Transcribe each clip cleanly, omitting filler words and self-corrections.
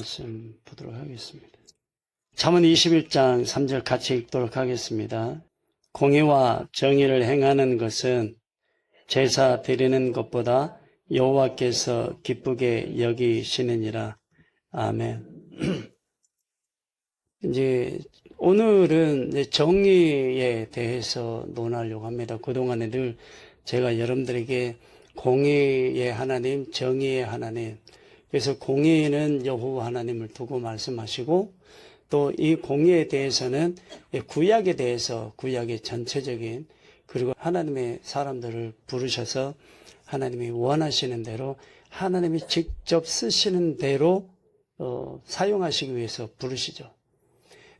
말씀 보도록 하겠습니다. 잠언 21장 3절 같이 읽도록 하겠습니다. 공의와 정의를 행하는 것은 제사 드리는 것보다 여호와께서 기쁘게 여기시느니라. 아멘. 이제 오늘은 정의에 대해서 논하려고 합니다. 그동안에 늘 제가 여러분들에게 공의의 하나님, 정의의 하나님, 그래서 공의는 여호와 하나님을 두고 말씀하시고, 또 이 공의에 대해서는 구약에 대해서 구약의 전체적인, 그리고 하나님의 사람들을 부르셔서 하나님이 원하시는 대로, 하나님이 직접 쓰시는 대로 사용하시기 위해서 부르시죠.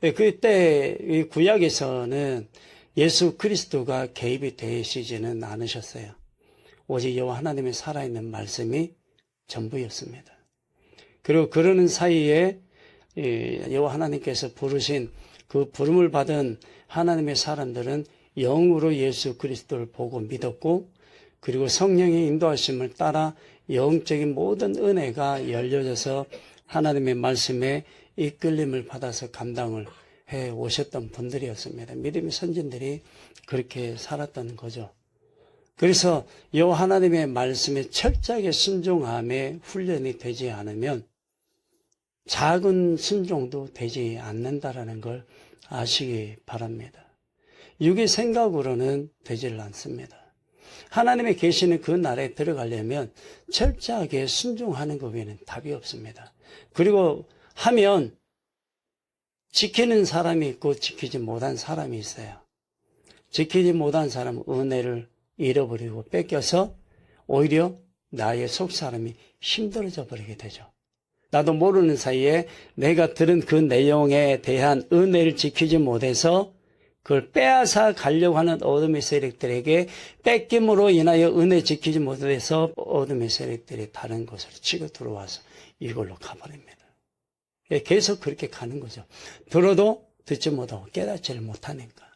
그때 이 구약에서는 예수 그리스도가 개입이 되시지는 않으셨어요. 오직 여호와 하나님의 살아있는 말씀이 전부였습니다. 그리고 그러는 사이에 여호와 하나님께서 부르신 그 부름을 받은 하나님의 사람들은 영으로 예수 그리스도를 보고 믿었고, 그리고 성령의 인도하심을 따라 영적인 모든 은혜가 열려져서 하나님의 말씀에 이끌림을 받아서 감당을 해 오셨던 분들이었습니다. 믿음의 선진들이 그렇게 살았던 거죠. 그래서 여호와 하나님의 말씀에 철저하게 순종함에 훈련이 되지 않으면 작은 순종도 되지 않는다라는 걸 아시기 바랍니다. 육의 생각으로는 되질 않습니다. 하나님의 계시는 그 나라에 들어가려면 철저하게 순종하는 것 외에는 답이 없습니다. 그리고 하면 지키는 사람이 있고 지키지 못한 사람이 있어요. 지키지 못한 사람은 은혜를 잃어버리고 뺏겨서 오히려 나의 속사람이 힘들어져 버리게 되죠. 나도 모르는 사이에 내가 들은 그 내용에 대한 은혜를 지키지 못해서 그걸 빼앗아 가려고 하는 어둠의 세력들에게 뺏김으로 인하여 은혜 지키지 못해서 어둠의 세력들이 다른 곳으로 치고 들어와서 이걸로 가버립니다. 계속 그렇게 가는 거죠. 들어도 듣지 못하고 깨닫지를 못하니까.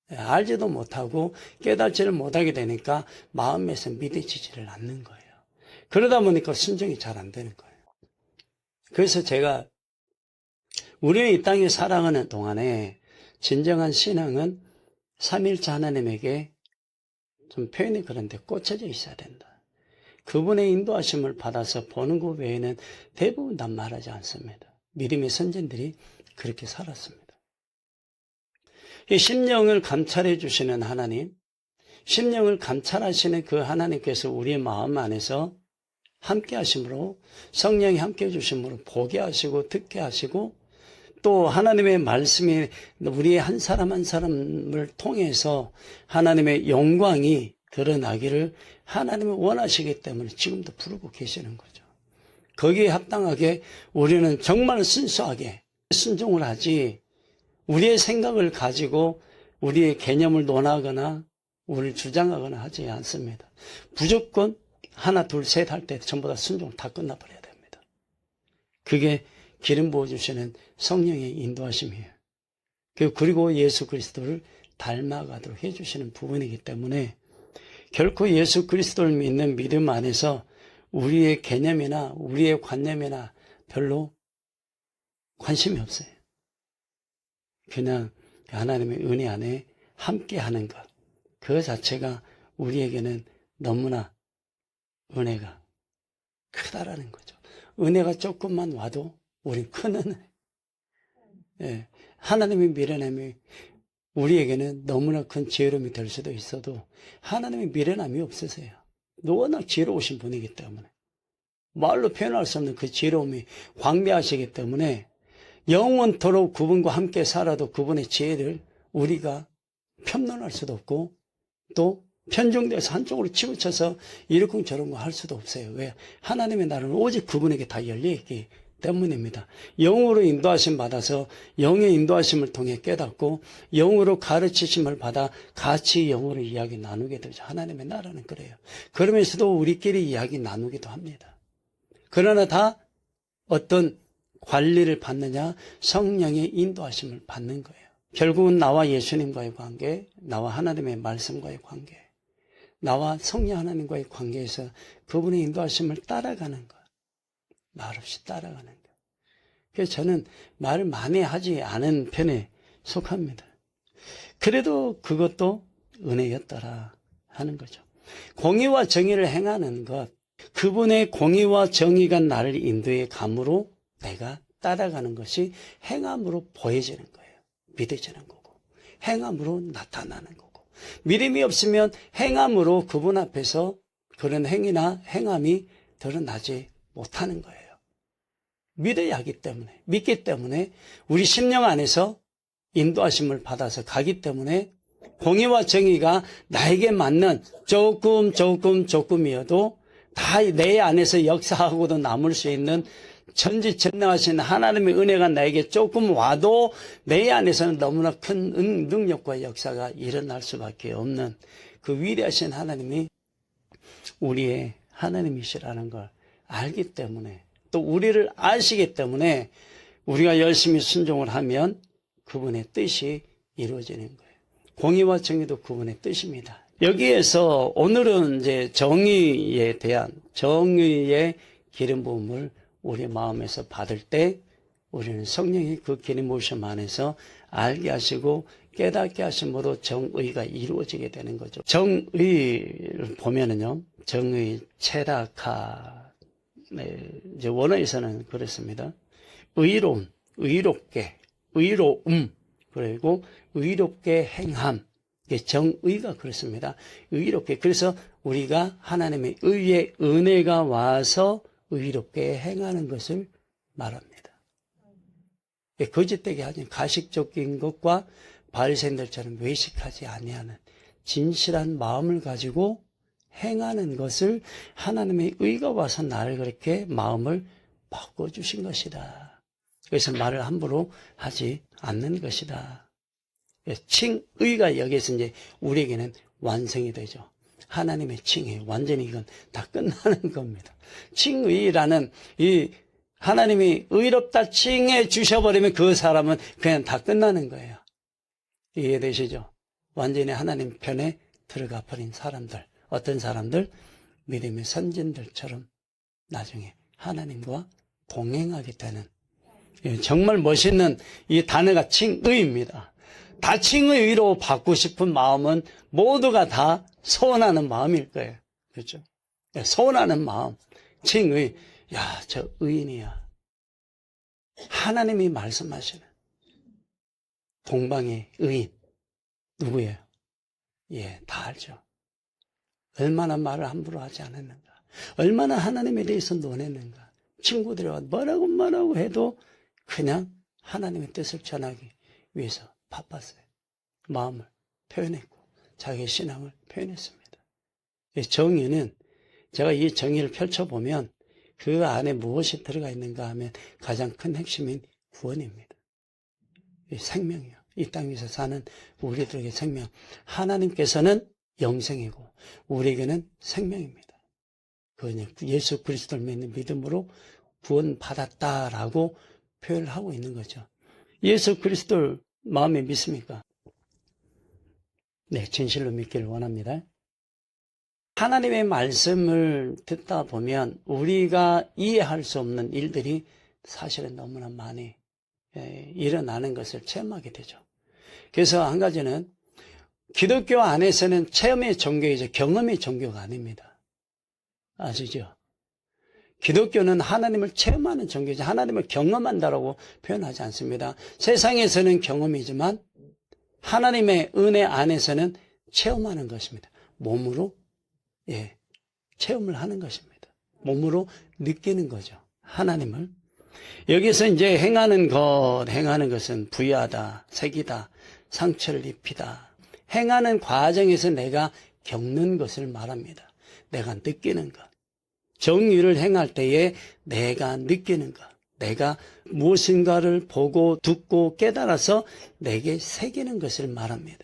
알지도 못하고 깨닫지를 못하게 되니까 마음에서 믿어지지를 않는 거예요. 그러다 보니까 순종이 잘 안 되는 거예요. 그래서 제가 우리는 이 땅에 살아가는 동안에 진정한 신앙은 삼일체 하나님에게, 좀 표현이 그런데, 꽂혀져 있어야 된다. 그분의 인도하심을 받아서 보는 것 외에는 대부분 다 말하지 않습니다. 믿음의 선진들이 그렇게 살았습니다. 이 심령을 감찰해 주시는 하나님, 심령을 감찰하시는 그 하나님께서 우리의 마음 안에서 함께 하심으로, 성령이 함께 해주심으로 보게 하시고 듣게 하시고, 또 하나님의 말씀이 우리의 한 사람 한 사람을 통해서 하나님의 영광이 드러나기를 하나님이 원하시기 때문에 지금도 부르고 계시는 거죠. 거기에 합당하게 우리는 정말 순수하게 순종을 하지, 우리의 생각을 가지고 우리의 개념을 논하거나 우리를 주장하거나 하지 않습니다. 무조건 하나 둘 셋 할 때 전부 다 순종 다 끝나버려야 됩니다. 그게 기름 부어주시는 성령의 인도하심이에요. 그리고 예수 그리스도를 닮아가도록 해주시는 부분이기 때문에 결코 예수 그리스도를 믿는 믿음 안에서 우리의 개념이나 우리의 관념이나 별로 관심이 없어요. 그냥 하나님의 은혜 안에 함께하는 것, 그 자체가 우리에게는 너무나 은혜가 크다라는 거죠. 은혜가 조금만 와도 우린 큰 은혜. 예, 하나님의 미련함이 우리에게는 너무나 큰 지혜로움이 될 수도 있어도 하나님의 미련함이 없으세요. 워낙 지혜로우신 분이기 때문에, 말로 표현할 수 없는 그 지혜로움이 광대하시기 때문에 영원토록 그분과 함께 살아도 그분의 지혜를 우리가 편론할 수도 없고, 또 편중돼서 한쪽으로 치우쳐서 이러쿵저러쿵 할 수도 없어요. 왜? 하나님의 나라는 오직 그분에게 다 열려있기 때문입니다. 영으로 인도하심 받아서 영의 인도하심을 통해 깨닫고 영으로 가르치심을 받아 같이 영으로 이야기 나누게 되죠. 하나님의 나라는 그래요. 그러면서도 우리끼리 이야기 나누기도 합니다. 그러나 다 어떤 관리를 받느냐? 성령의 인도하심을 받는 거예요. 결국은 나와 예수님과의 관계, 나와 하나님의 말씀과의 관계, 나와 성령 하나님과의 관계에서 그분의 인도하심을 따라가는 것, 말없이 따라가는 것. 그래서 저는 말을 많이 하지 않은 편에 속합니다. 그래도 그것도 은혜였더라 하는 거죠. 공의와 정의를 행하는 것, 그분의 공의와 정의가 나를 인도해 감으로 내가 따라가는 것이 행함으로 보여지는 거예요. 믿어지는 거고, 행함으로 나타나는 거고, 믿음이 없으면 행함으로 그분 앞에서 그런 행위나 행함이 드러나지 못하는 거예요. 믿어야 하기 때문에, 믿기 때문에 우리 심령 안에서 인도하심을 받아서 가기 때문에 공의와 정의가 나에게 맞는 조금이어도 다 내 안에서 역사하고도 남을 수 있는 전지전능하신 하나님의 은혜가 나에게 조금 와도 내 안에서는 너무나 큰 능력과 역사가 일어날 수밖에 없는 그 위대하신 하나님이 우리의 하나님이시라는 걸 알기 때문에, 또 우리를 아시기 때문에 우리가 열심히 순종을 하면 그분의 뜻이 이루어지는 거예요. 공의와 정의도 그분의 뜻입니다. 여기에서 오늘은 이제 정의에 대한 정의의 기름 부음을 우리 마음에서 받을 때 우리는 성령이 그 기름 부으심 안에서 알게 하시고 깨닫게 하심으로 정의가 이루어지게 되는 거죠. 정의를 보면은요, 정의, 체라카, 이제 원어에서는 그렇습니다. 의로운, 의롭게, 의로움, 그리고 의롭게 행함. 정의가 그렇습니다. 의롭게. 그래서 우리가 하나님의 의의 은혜가 와서 의롭게 행하는 것을 말합니다. 거짓되게 하지, 가식적인 것과 바리새인들처럼 외식하지 아니하는 진실한 마음을 가지고 행하는 것을 하나님의 의가 와서 나를 그렇게 마음을 바꿔주신 것이다. 그래서 말을 함부로 하지 않는 것이다. 칭의가 여기에서 이제 우리에게는 완성이 되죠. 하나님의 칭의 완전히 이건 다 끝나는 겁니다. 칭의라는 이 하나님이 의롭다 칭해 주셔버리면 그 사람은 그냥 다 끝나는 거예요. 이해되시죠? 완전히 하나님 편에 들어가 버린 사람들, 어떤 사람들? 믿음의 선진들처럼 나중에 하나님과 동행하게 되는, 정말 멋있는 이 단어가 칭의입니다. 다 칭의로 받고 싶은 마음은 모두가 다 소원하는 마음일 거예요. 그렇죠? 소원하는 마음, 칭의. 야, 저 의인이야. 하나님이 말씀하시는 동방의 의인. 누구예요? 예, 다 알죠. 얼마나 말을 함부로 하지 않았는가. 얼마나 하나님에 대해서 논했는가. 친구들이 뭐라고 해도 그냥 하나님의 뜻을 전하기 위해서 바빴어요. 마음을 표현했고 자기의 신앙을 표현했습니다. 정의는, 제가 이 정의를 펼쳐보면 그 안에 무엇이 들어가 있는가 하면 가장 큰 핵심인 구원입니다. 생명이요. 이 땅에서 사는 우리들에게 생명. 하나님께서는 영생이고 우리에게는 생명입니다. 그건 예수 그리스도를 믿는 믿음으로 구원받았다라고 표현을 하고 있는 거죠. 예수 그리스도를 마음에 믿습니까? 네, 진실로 믿기를 원합니다. 하나님의 말씀을 듣다 보면 우리가 이해할 수 없는 일들이 사실은 너무나 많이 일어나는 것을 체험하게 되죠. 그래서 한 가지는 기독교 안에서는 체험의 종교이죠. 경험의 종교가 아닙니다. 아시죠? 기독교는 하나님을 체험하는 종교죠. 하나님을 경험한다라고 표현하지 않습니다. 세상에서는 경험이지만 하나님의 은혜 안에서는 체험하는 것입니다. 몸으로 체험을 하는 것입니다. 몸으로 느끼는 거죠. 하나님을. 여기서 이제 행하는 것은 부여하다, 새기다, 상처를 입히다. 행하는 과정에서 내가 겪는 것을 말합니다. 내가 느끼는 것. 정의를 행할 때에 내가 느끼는 것. 내가 무엇인가를 보고 듣고 깨달아서 내게 새기는 것을 말합니다.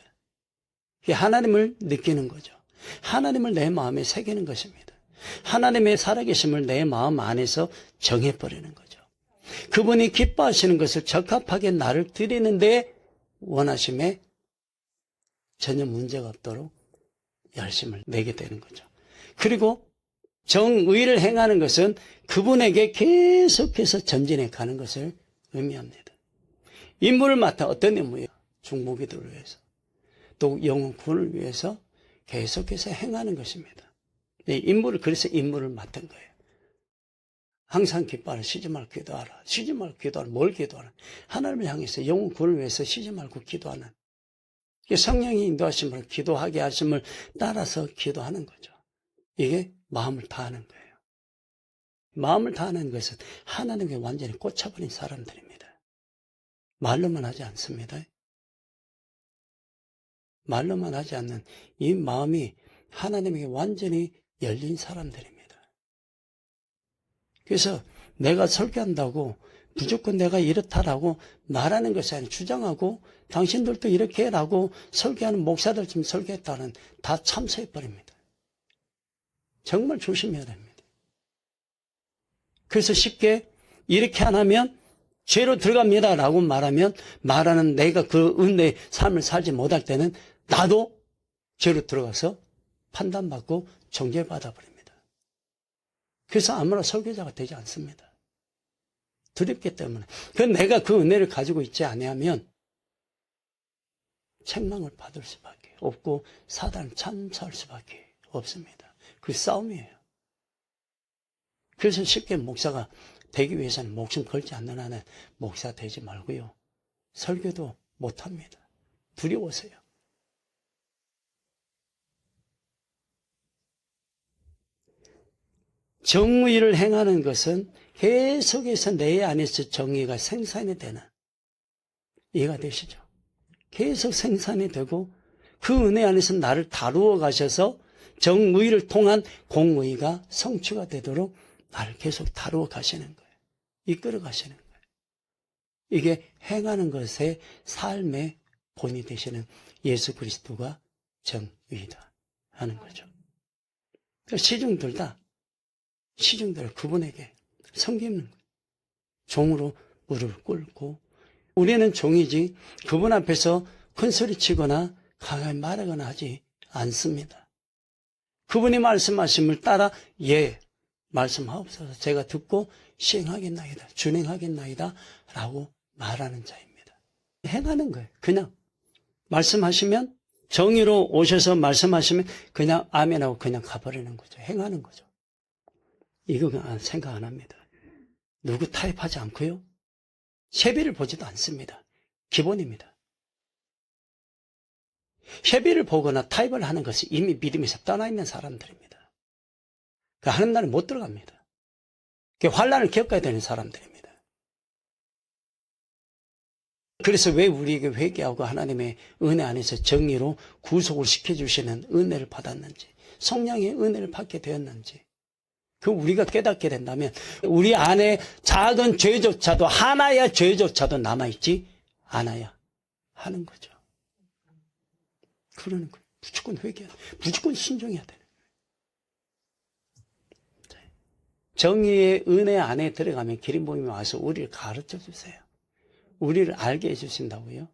하나님을 느끼는 거죠. 하나님을 내 마음에 새기는 것입니다. 하나님의 살아계심을 내 마음 안에서 정해버리는 거죠. 그분이 기뻐하시는 것을 적합하게 나를 드리는데 원하심에 전혀 문제가 없도록 열심을 내게 되는 거죠. 그리고 정의를 행하는 것은 그분에게 계속해서 전진해 가는 것을 의미합니다. 임무를 맡아 어떤 임무예요? 중보기도를 위해서, 또 영혼 구원을 위해서 계속해서 행하는 것입니다. 그래서 임무를 맡은 거예요. 항상 기뻐하라. 쉬지 말고 기도하라. 쉬지 말고 기도하라. 뭘 기도하라? 하나님을 향해서 영혼 구원을 위해서 쉬지 말고 기도하는, 성령이 인도하심을, 기도하게 하심을 따라서 기도하는 거죠. 이게 마음을 다하는 거예요. 마음을 다하는 것은 하나님께 완전히 꽂혀버린 사람들입니다. 말로만 하지 않습니다. 말로만 하지 않는 이 마음이 하나님에게 완전히 열린 사람들입니다. 그래서 내가 설교한다고 무조건 내가 이렇다라고 말하는 것이 아니라 주장하고 당신들도 이렇게 해라고 설교하는 목사들 좀 설교했다는 다 참소해버립니다. 정말 조심해야 됩니다. 그래서 쉽게 이렇게 안 하면 죄로 들어갑니다 라고 말하는 내가 그 은혜의 삶을 살지 못할 때는 나도 죄로 들어가서 판단받고 정죄받아 버립니다. 그래서 아무나 설교자가 되지 않습니다. 두렵기 때문에. 내가 그 은혜를 가지고 있지 아니하면 책망을 받을 수밖에 없고 사단을 참사할 수밖에 없습니다. 그 싸움이에요. 그래서 쉽게 목사가 되기 위해서는 목숨 걸지 않는 한은 목사 되지 말고요. 설교도 못합니다. 두려워서요. 정의를 행하는 것은 계속해서 내 안에서 정의가 생산이 되는, 이해가 되시죠? 계속 생산이 되고 그 은혜 안에서 나를 다루어 가셔서 정의를 통한 공의가 성취가 되도록 나를 계속 다루어 가시는 거예요. 이끌어 가시는 거예요. 이게 행하는 것의 삶의 본이 되시는 예수 그리스도가 정의이다 하는 거죠. 시중들 그분에게 섬기는 거예요. 종으로 무릎을 꿇고, 우리는 종이지 그분 앞에서 큰 소리 치거나 강하게 말하거나 하지 않습니다. 그분이 말씀하심을 따라 말씀하옵소서, 제가 듣고 시행하겠나이다, 준행하겠나이다 라고 말하는 자입니다. 행하는 거예요. 그냥 말씀하시면, 정의로 오셔서 말씀하시면 그냥 아멘하고 그냥 가버리는 거죠. 행하는 거죠. 이거 생각 안 합니다. 누구 타협하지 않고요. 세비를 보지도 않습니다. 기본입니다. 세비를 보거나 타협을 하는 것이 이미 믿음에서 떠나 있는 사람들입니다. 하나님 나라에 못 들어갑니다. 환난을 겪어야 되는 사람들입니다. 그래서 왜 우리에게 회개하고 하나님의 은혜 안에서 정의로 구속을 시켜주시는 은혜를 받았는지, 성령의 은혜를 받게 되었는지, 우리가 깨닫게 된다면 우리 안에 작은 죄조차도, 하나야 죄조차도 남아있지 않아야 하는 거죠. 그러는 거예요. 무조건 회개해야 돼. 무조건 신중해야 되는 거예요. 정의의 은혜 안에 들어가면 기린봉이 와서 우리를 가르쳐 주세요. 우리를 알게 해주신다고요.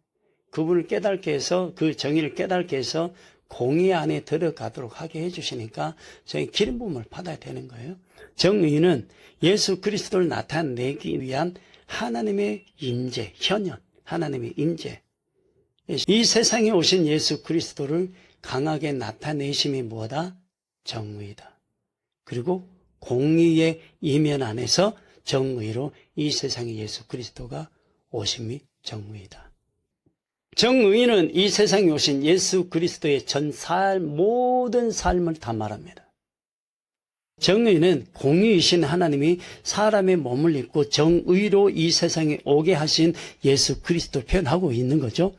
그분을 깨닫게 해서, 그 정의를 깨닫게 해서 공의 안에 들어가도록 하게 해주시니까 저희 기름부음을 받아야 되는 거예요. 정의는 예수 그리스도를 나타내기 위한 하나님의 임재, 현현, 하나님의 임재. 이 세상에 오신 예수 그리스도를 강하게 나타내심이 뭐다? 정의다. 그리고 공의의 이면 안에서 정의로 이 세상에 예수 그리스도가 오심이 정의다. 정의는 이 세상에 오신 예수 그리스도의 모든 삶을 다 말합니다. 정의는 공의이신 하나님이 사람의 몸을 입고 정의로 이 세상에 오게 하신 예수 그리스도를 표현하고 있는 거죠.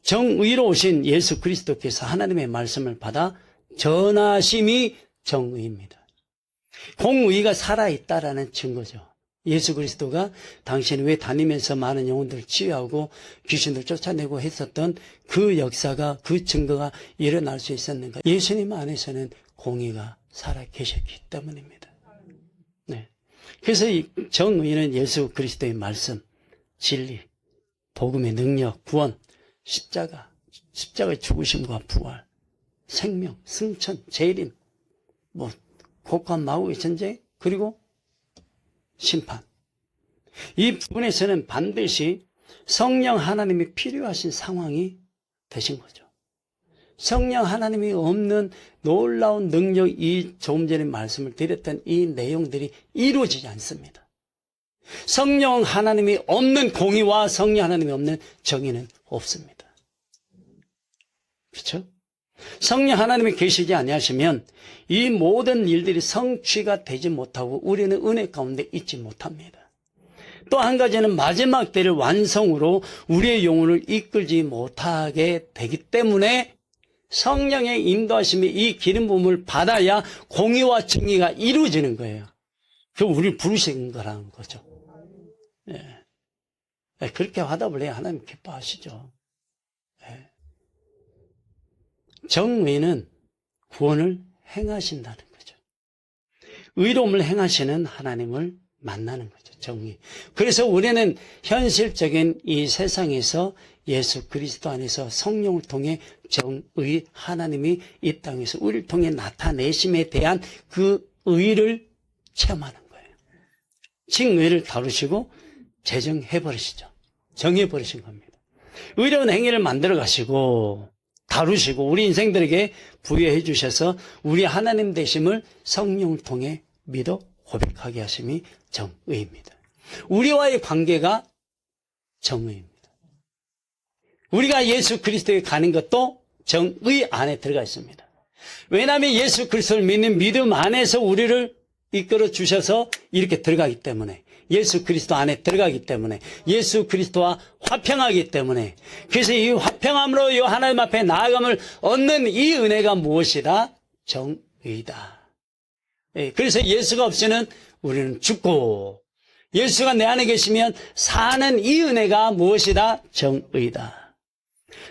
정의로 오신 예수 그리스도께서 하나님의 말씀을 받아 전하심이 정의입니다. 공의가 살아있다라는 증거죠. 예수 그리스도가 당신이 왜 다니면서 많은 영혼들을 치유하고 귀신을 쫓아내고 했었던 그 역사가, 그 증거가 일어날 수 있었는가? 예수님 안에서는 공의가 살아 계셨기 때문입니다. 네. 그래서 이 정의는 예수 그리스도의 말씀, 진리, 복음의 능력, 구원, 십자가의 죽으심과 부활, 생명, 승천, 재림, 곡한 마구의 전쟁, 그리고 심판. 이 부분에서는 반드시 성령 하나님이 필요하신 상황이 되신 거죠. 성령 하나님이 없는 놀라운 능력, 이 조금 전에 말씀을 드렸던 이 내용들이 이루어지지 않습니다. 성령 하나님이 없는 공의와 성령 하나님이 없는 정의는 없습니다. 그렇죠? 성령 하나님이 계시지 아니하시면 이 모든 일들이 성취가 되지 못하고 우리는 은혜 가운데 있지 못합니다. 또 한 가지는 마지막 때를 완성으로 우리의 영혼을 이끌지 못하게 되기 때문에 성령의 인도하심이 이 기름 부음을 받아야 공의와 정의가 이루어지는 거예요. 그 우리를 부르신 거라는 거죠. 예. 그렇게 화답을 해야 하나님 기뻐하시죠. 예. 정의는 구원을 행하신다는 거죠. 의로움을 행하시는 하나님을 만나는 거죠. 정의. 그래서 우리는 현실적인 이 세상에서 예수 그리스도 안에서 성령을 통해 정의 하나님이 이 땅에서 우리를 통해 나타내심에 대한 그 의를 체험하는 거예요. 칭의를 다루시고 제정해버리시죠. 정해버리신 겁니다. 의로운 행위를 만들어 가시고 다루시고 우리 인생들에게 부여해 주셔서 우리 하나님 되심을 성령을 통해 믿어 고백하게 하심이 정의입니다. 우리와의 관계가 정의입니다. 우리가 예수 그리스도에 가는 것도 정의 안에 들어가 있습니다. 왜냐하면 예수 그리스도를 믿는 믿음 안에서 우리를 이끌어 주셔서 이렇게 들어가기 때문에, 예수 그리스도 안에 들어가기 때문에, 예수 그리스도와 화평하기 때문에, 그래서 이 화평함으로 이 하나님 앞에 나아감을 얻는 이 은혜가 무엇이다? 정의다. 그래서 예수가 없이는 우리는 죽고, 예수가 내 안에 계시면 사는 이 은혜가 무엇이다? 정의다.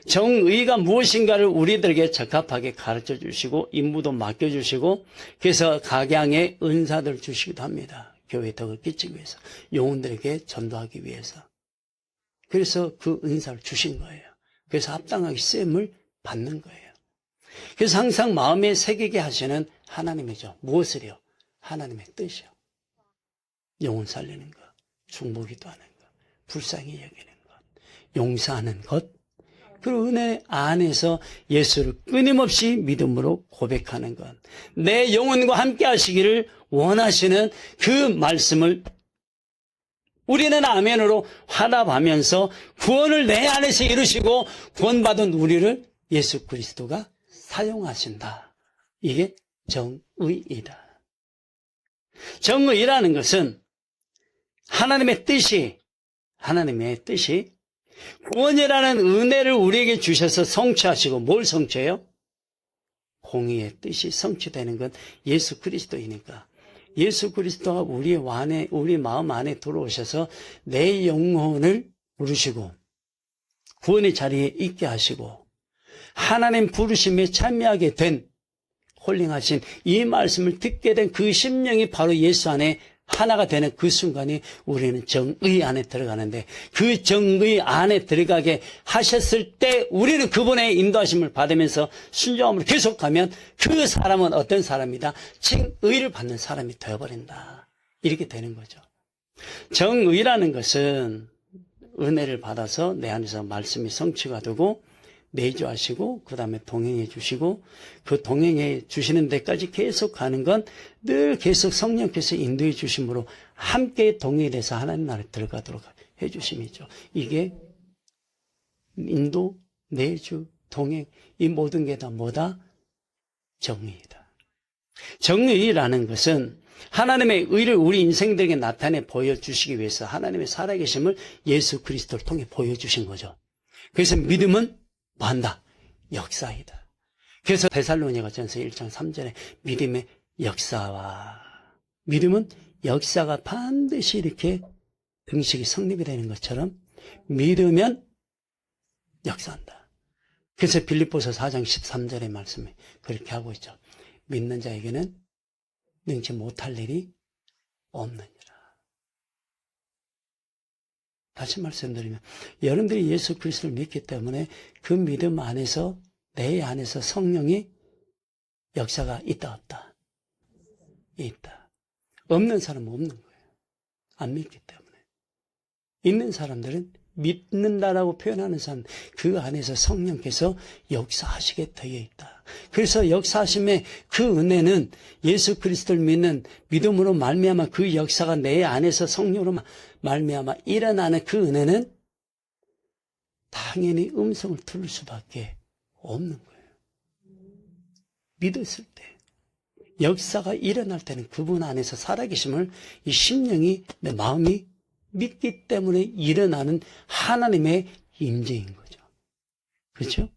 정의가 무엇인가를 우리들에게 적합하게 가르쳐 주시고 임무도 맡겨주시고 그래서 각양의 은사들을 주시기도 합니다. 교회에 덕을 끼치기 위해서, 영혼들에게 전도하기 위해서. 그래서 그 은사를 주신 거예요. 그래서 합당하게 쓰임을 받는 거예요. 그래서 항상 마음에 새기게 하시는 하나님이죠. 무엇을요? 하나님의 뜻이요. 영혼 살리는 것, 중보기도 하는 것, 불쌍히 여기는 것, 용서하는 것, 그리고 은혜 안에서 예수를 끊임없이 믿음으로 고백하는 것, 내 영혼과 함께 하시기를 원하시는 그 말씀을 우리는 아멘으로 화답하면서 구원을 내 안에서 이루시고 구원받은 우리를 예수 그리스도가 사용하신다. 이게 정의이다. 정의라는 것은 하나님의 뜻이 구원이라는 은혜를 우리에게 주셔서 성취하시고, 뭘 성취해요? 공의의 뜻이 성취되는 건 예수 그리스도이니까. 예수 그리스도가 우리 마음 안에 들어오셔서 내 영혼을 부르시고 구원의 자리에 있게 하시고 하나님 부르심에 참여하게 된, 홀링하신 이 말씀을 듣게 된 그 심령이 바로 예수 안에 하나가 되는 그 순간이 우리는 정의 안에 들어가는데, 그 정의 안에 들어가게 하셨을 때 우리는 그분의 인도하심을 받으면서 순종함으로 계속하면 그 사람은 어떤 사람이다? 칭의를 받는 사람이 되어버린다. 이렇게 되는 거죠. 정의라는 것은 은혜를 받아서 내 안에서 말씀이 성취가 되고 내주하시고 그 다음에 동행해 주시고 그 동행해 주시는 데까지 계속 가는 건 늘 계속 성령께서 인도해 주심으로 함께 동행이 돼서 하나님 나라에 들어가도록 해 주심이죠. 이게 인도, 내주, 동행, 이 모든 게 다 뭐다? 정의이다. 정의라는 것은 하나님의 의를 우리 인생들에게 나타내 보여주시기 위해서 하나님의 살아계심을 예수 그리스도를 통해 보여주신 거죠. 그래서 믿음은 뭐 한다? 역사이다. 그래서 데살로니가전서 1장 3절에 믿음의 역사와, 믿음은 역사가 반드시 이렇게 등식이 성립이 되는 것처럼 믿으면 역사한다. 그래서 빌립보서 4장 13절의 말씀에 그렇게 하고 있죠. 믿는 자에게는 능치 못할 일이 없느니라. 다시 말씀드리면 여러분들이 예수 그리스도를 믿기 때문에 그 믿음 안에서 내 안에서 성령이 역사가 있다 없다? 있다. 없는 사람은 없는 거예요. 안 믿기 때문에. 있는 사람들은 믿는다라고 표현하는 사람, 그 안에서 성령께서 역사하시게 되어 있다. 그래서 역사하심의 그 은혜는 예수 그리스도를 믿는 믿음으로 말미암아 그 역사가 내 안에서 성령으로 말미암아 일어나는 그 은혜는 당연히 음성을 들을 수밖에 없는 거예요. 믿었을 때. 역사가 일어날 때는 그분 안에서 살아계심을 이 심령이, 내 마음이 믿기 때문에 일어나는 하나님의 임재인 거죠. 그렇죠?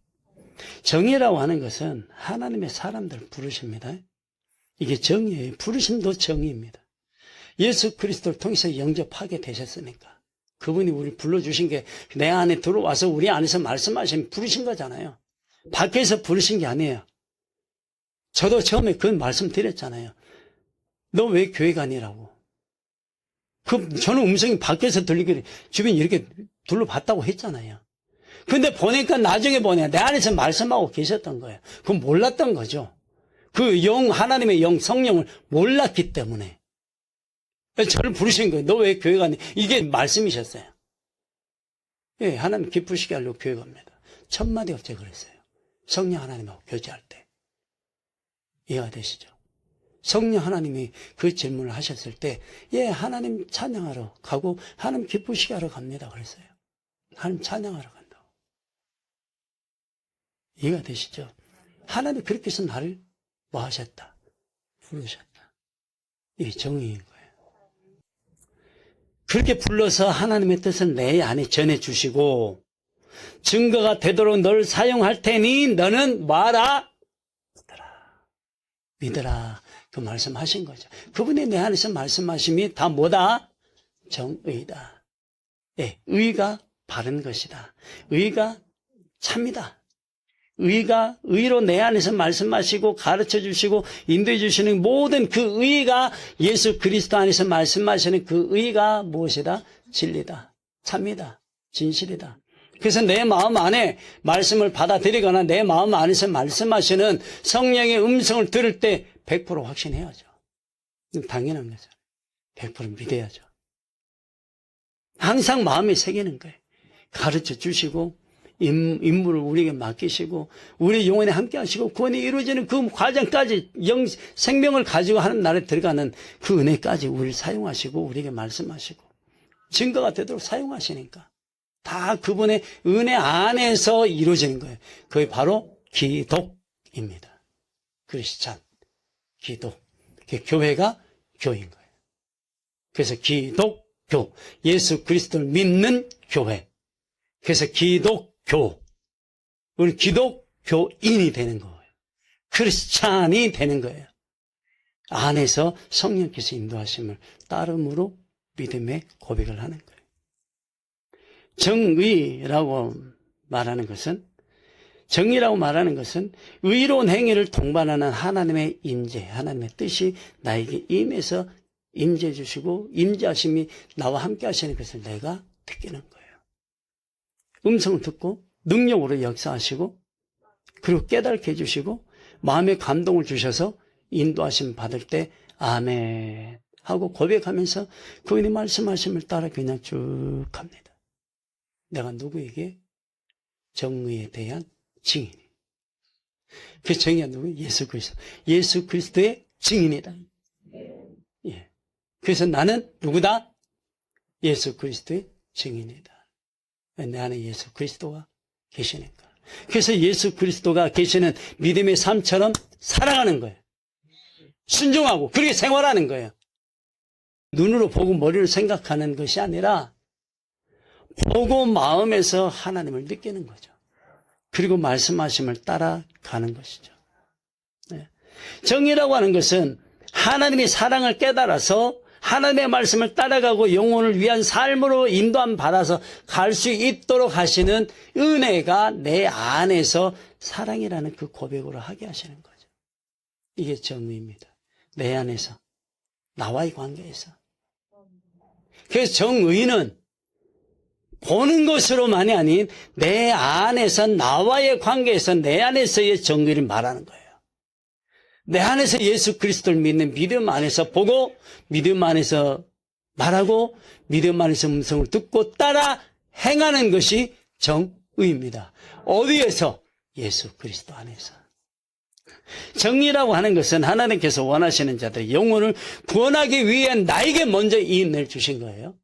정의라고 하는 것은 하나님의 사람들을 부르십니다. 이게 정의예요. 부르심도 정의입니다. 예수 그리스도를 통해서 영접하게 되셨으니까. 그분이 우리를 불러주신 게 내 안에 들어와서 우리 안에서 말씀하시면 부르신 거잖아요. 밖에서 부르신 게 아니에요. 저도 처음에 그 말씀 드렸잖아요. 너 왜 교회 가니라고. 저는 음성이 밖에서 들리기를 주변에 이렇게 둘러봤다고 했잖아요. 근데 보니까 나중에 보니까 내 안에서 말씀하고 계셨던 거예요. 그건 몰랐던 거죠. 그 영, 하나님의 영, 성령을 몰랐기 때문에. 저를 부르신 거예요. 너 왜 교회 가니? 이게 말씀이셨어요. 예, 하나님 기쁘시게 하려고 교회 갑니다. 첫마디 없이 그랬어요. 성령 하나님하고 교제할 때. 이해가 되시죠? 성령 하나님이 그 질문을 하셨을 때, 예, 하나님 찬양하러 가고, 하나님 기쁘시게 하러 갑니다. 그랬어요. 하나님 찬양하러 간다고. 이해가 되시죠? 하나님 그렇게 해서 나를 뭐 하셨다? 부르셨다. 이게 정의인 거예요. 그렇게 불러서 하나님의 뜻을 내 안에 전해주시고, 증거가 되도록 널 사용할 테니 너는 뭐하라? 믿으라. 그 말씀하신 거죠. 그분이 내 안에서 말씀하심이 다 뭐다? 정의다. 예, 의가 바른 것이다. 의가 참이다. 의가 의로 내 안에서 말씀하시고 가르쳐 주시고 인도해 주시는 모든 그 의가 예수 그리스도 안에서 말씀하시는 그 의가 무엇이다? 진리다. 참이다. 진실이다. 그래서 내 마음 안에 말씀을 받아들이거나 내 마음 안에서 말씀하시는 성령의 음성을 들을 때 100% 확신해야죠. 당연한 거죠. 100% 믿어야죠. 항상 마음에 새기는 거예요. 가르쳐 주시고 임무를 우리에게 맡기시고 우리 영혼에 함께 하시고 구원이 이루어지는 그 과정까지 생명을 가지고 하는 날에 들어가는 그 은혜까지 우리를 사용하시고 우리에게 말씀하시고 증거가 되도록 사용하시니까 다 그분의 은혜 안에서 이루어지는 거예요. 그게 바로 기독입니다. 크리스찬, 기독. 교회가 교인 거예요. 그래서 기독교, 예수 그리스도를 믿는 교회. 그래서 기독교, 우리 기독교인이 되는 거예요. 크리스찬이 되는 거예요. 안에서 성령께서 인도하심을 따름으로 믿음의 고백을 하는 거예요. 정의라고 말하는 것은 의로운 행위를 동반하는 하나님의 임재, 하나님의 뜻이 나에게 임해서 임재해 주시고 임재하심이 나와 함께 하시는 것을 내가 느끼는 거예요. 음성을 듣고 능력으로 역사하시고 그리고 깨닫게 해주시고 마음의 감동을 주셔서 인도하심 받을 때 아멘 하고 고백하면서 그분이 말씀하심을 따라 그냥 쭉 갑니다. 내가 누구에게? 정의에 대한 증인. 그 정의가 누구예요? 예수 그리스도. 예수 그리스도의 증인이다. 예. 그래서 나는 누구다? 예수 그리스도의 증인이다. 내 안에 예수 그리스도가 계시니까. 그래서 예수 그리스도가 계시는 믿음의 삶처럼 살아가는 거예요. 순종하고 그렇게 생활하는 거예요. 눈으로 보고 머리로 생각하는 것이 아니라 보고 마음에서 하나님을 느끼는 거죠. 그리고 말씀하심을 따라가는 것이죠. 네. 정의라고 하는 것은 하나님의 사랑을 깨달아서 하나님의 말씀을 따라가고 영혼을 위한 삶으로 인도함 받아서 갈 수 있도록 하시는 은혜가 내 안에서 사랑이라는 그 고백으로 하게 하시는 거죠. 이게 정의입니다. 내 안에서, 나와의 관계에서. 그래서 정의는 보는 것으로만이 아닌 내 안에서 나와의 관계에서 내 안에서의 정의를 말하는 거예요. 내 안에서 예수 그리스도를 믿는 믿음 안에서 보고 믿음 안에서 말하고 믿음 안에서 음성을 듣고 따라 행하는 것이 정의입니다. 어디에서? 예수 그리스도 안에서. 정의라고 하는 것은 하나님께서 원하시는 자들의 영혼을 구원하기 위해 나에게 먼저 이 은혜를 주신 거예요.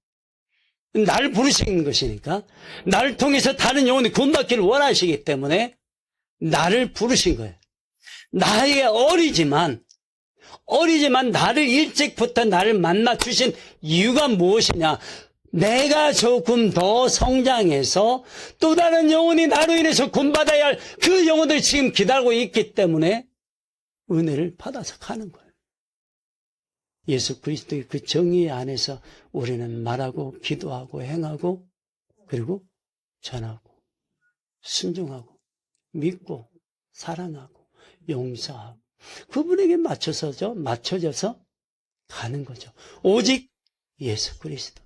나를 부르신 것이니까, 나를 통해서 다른 영혼이 구원받기를 원하시기 때문에 나를 부르신 거예요. 나에게 어리지만 나를 일찍부터 나를 만나 주신 이유가 무엇이냐? 내가 조금 더 성장해서 또 다른 영혼이 나로 인해서 구원받아야 할 그 영혼들이 지금 기다리고 있기 때문에 은혜를 받아서 가는 거예요. 예수 그리스도의 그 정의 안에서 우리는 말하고 기도하고 행하고 그리고 전하고 순종하고 믿고 사랑하고 용서하고 그분에게 맞춰져서 가는 거죠. 오직 예수 그리스도.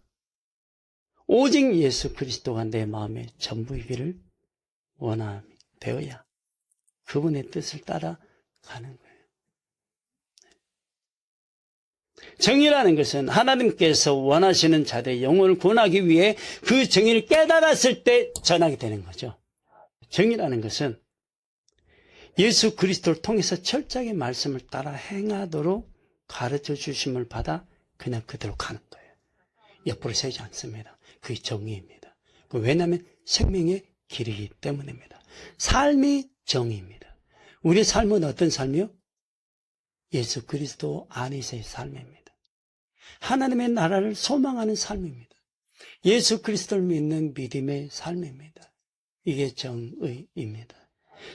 오직 예수 그리스도가 내 마음의 전부이기를 원함이 되어야 그분의 뜻을 따라 가는 거예요. 정의라는 것은 하나님께서 원하시는 자들의 영혼을 구원하기 위해 그 정의를 깨달았을 때 전하게 되는 거죠. 정의라는 것은 예수 그리스도를 통해서 철저하게 말씀을 따라 행하도록 가르쳐 주심을 받아 그냥 그대로 가는 거예요. 옆으로 세지 않습니다. 그게 정의입니다. 왜냐하면 생명의 길이기 때문입니다. 삶이 정의입니다. 우리의 삶은 어떤 삶이요? 예수 그리스도 안에서의 삶입니다. 하나님의 나라를 소망하는 삶입니다. 예수 그리스도를 믿는 믿음의 삶입니다. 이게 정의입니다.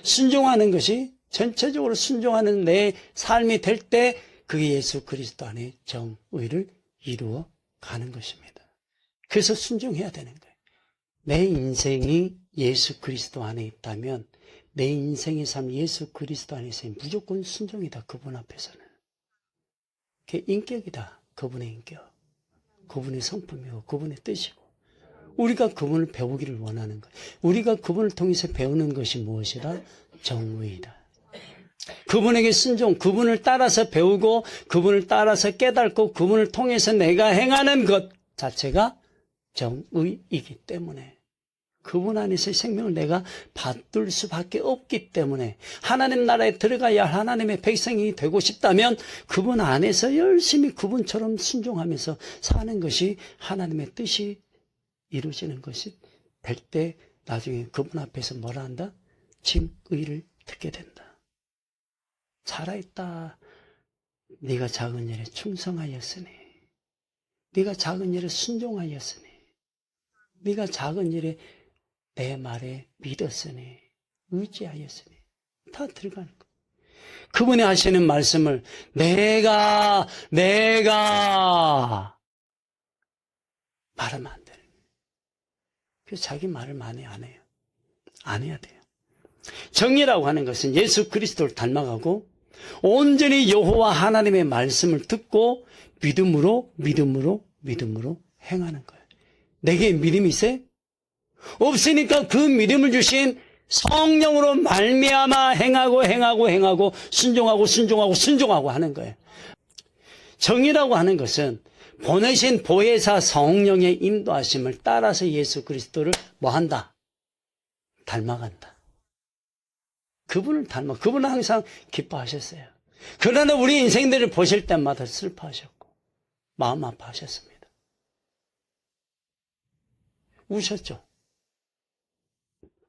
순종하는 것이 전체적으로 순종하는 내 삶이 될 때 그게 예수 그리스도 안에 정의를 이루어 가는 것입니다. 그래서 순종해야 되는 거예요. 내 인생이 예수 그리스도 안에 있다면 내 인생의 삶 예수 그리스도 안에서 무조건 순종이다. 그분 앞에서는. 그게 인격이다. 그분의 인격. 그분의 성품이고 그분의 뜻이고 우리가 그분을 배우기를 원하는 것. 우리가 그분을 통해서 배우는 것이 무엇이다? 정의이다. 그분에게 순종, 그분을 따라서 배우고 그분을 따라서 깨닫고 그분을 통해서 내가 행하는 것 자체가 정의이기 때문에 그분 안에서의 생명을 내가 받을 수밖에 없기 때문에 하나님 나라에 들어가야 할 하나님의 백성이 되고 싶다면 그분 안에서 열심히 그분처럼 순종하면서 사는 것이 하나님의 뜻이 이루어지는 것이 될 때 나중에 그분 앞에서 뭐라 한다? 칭의를 듣게 된다. 살아있다. 네가 작은 일에 충성하였으니 네가 작은 일에 순종하였으니 네가 작은 일에 내 말에 믿었으니 의지하였으니 다 들어가는 거. 그분이 하시는 말씀을 내가 말하면 안 돼요. 그래서 자기 말을 많이 안 해요. 안 해야 돼요. 정의라고 하는 것은 예수 그리스도를 닮아가고 온전히 여호와 하나님의 말씀을 듣고 믿음으로 행하는 거예요. 내게 믿음이 있어요? 없으니까 그 믿음을 주신 성령으로 말미암아 행하고 순종하고 하는 거예요. 정의라고 하는 것은 보내신 보혜사 성령의 인도하심을 따라서 예수 그리스도를 뭐한다? 닮아간다. 그분은 항상 기뻐하셨어요. 그러나 우리 인생들을 보실 때마다 슬퍼하셨고 마음 아파하셨습니다. 우셨죠?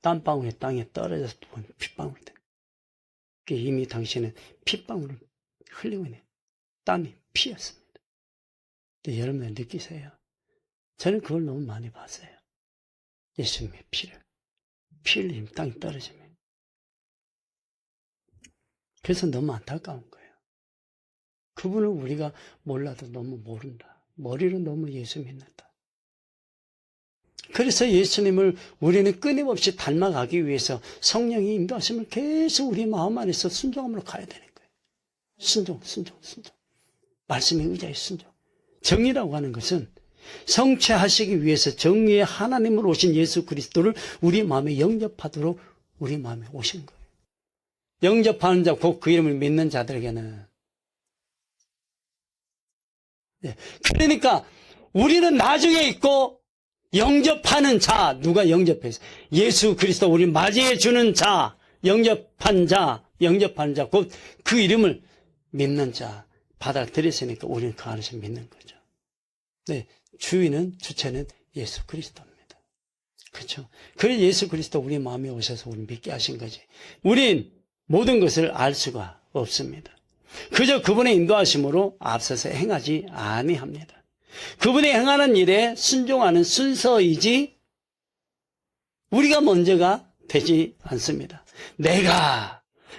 땀방울이 땅에 떨어져서 핏방울이 돼. 이미 당신은 핏방울을 흘리고 있는 땀이 피였습니다. 근데 여러분들 느끼세요? 저는 그걸 너무 많이 봤어요. 예수님의 피 흘리면 땅이 떨어지면. 그래서 너무 안타까운 거예요. 그분을 우리가 몰라도 너무 모른다. 머리로 너무 예수 믿는다. 그래서 예수님을 우리는 끊임없이 닮아가기 위해서 성령이 인도하심을 계속 우리 마음 안에서 순종함으로 가야 되는 거예요. 순종. 말씀에 의지하여 순종. 정의라고 하는 것은 성취하시기 위해서 정의의 하나님으로 오신 예수 그리스도를 우리 마음에 영접하도록 우리 마음에 오신 거예요. 영접하는 자, 곧 그 이름을 믿는 자들에게는. 그러니까 우리는 나중에 있고 영접하는 자, 누가 영접해서 예수 그리스도 우리 맞이해 주는 자, 영접한 자, 곧 그 이름을 믿는 자 받아들였으니까 우리는 그 안에서 믿는 거죠. 네, 주체는 예수 그리스도입니다. 그렇죠? 그래서 예수 그리스도 우리 마음에 오셔서 우리 믿게 하신 거지. 우린 모든 것을 알 수가 없습니다. 그저 그분의 인도하심으로 앞서서 행하지 아니합니다. 그분이 행하는 일에 순종하는 순서이지 우리가 먼저가 되지 않습니다.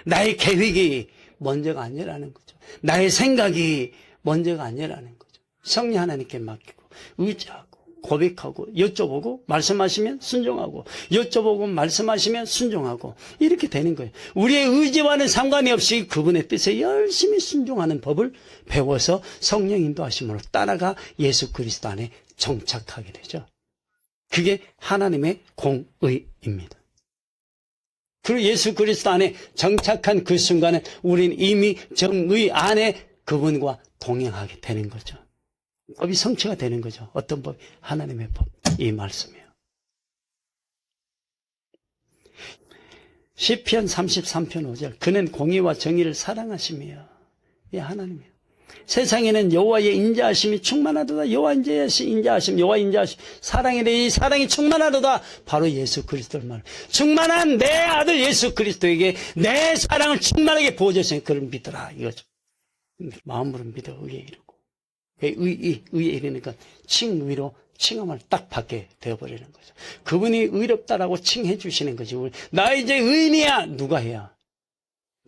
나의 계획이 먼저가 아니라는 거죠. 나의 생각이 먼저가 아니라는 거죠. 성령 하나님께 맡기고 의지하고 고백하고 여쭤보고 말씀하시면 순종하고 여쭤보고 말씀하시면 순종하고 이렇게 되는 거예요. 우리의 의지와는 상관이 없이 그분의 뜻에 열심히 순종하는 법을 배워서 성령 인도하심으로 따라가 예수 그리스도 안에 정착하게 되죠. 그게 하나님의 공의입니다. 그리고 예수 그리스도 안에 정착한 그 순간에 우리는 이미 정의 안에 그분과 동행하게 되는 거죠. 법이 성취가 되는 거죠. 어떤 법? 하나님의 법. 이 말씀이에요. 시편 33편 5절. 그는 공의와 정의를 사랑하시며. 이 하나님이에요. 세상에는 여호와의 인자하심이 충만하도다. 여호와 인자하심, 여호와 인자하심. 이 사랑이 충만하도다. 바로 예수 그리스도를 말. 충만한 내 아들 예수 그리스도에게 내 사랑을 충만하게 부어줬으니 그를 믿어라. 이거죠. 마음으로 믿어 의에 이르고. 의에 이르니까 칭의로 칭함을 딱 받게 되어버리는 거죠. 그분이 의롭다라고 칭해 주시는 거지. 나 이제 의인이야. 누가 해야?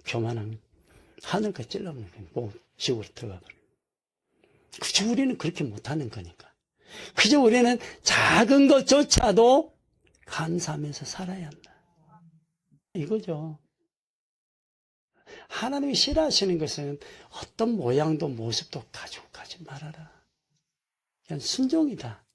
교만한 하늘까지 찔러버리는 거예요. 지옥으로 들어가 버려요. 그저 우리는 그렇게 못하는 거니까. 그저 우리는 작은 것조차도 감사하면서 살아야 한다. 이거죠. 하나님이 싫어하시는 것은 어떤 모양도 모습도 가지고 가지 말아라. 그냥 순종이다.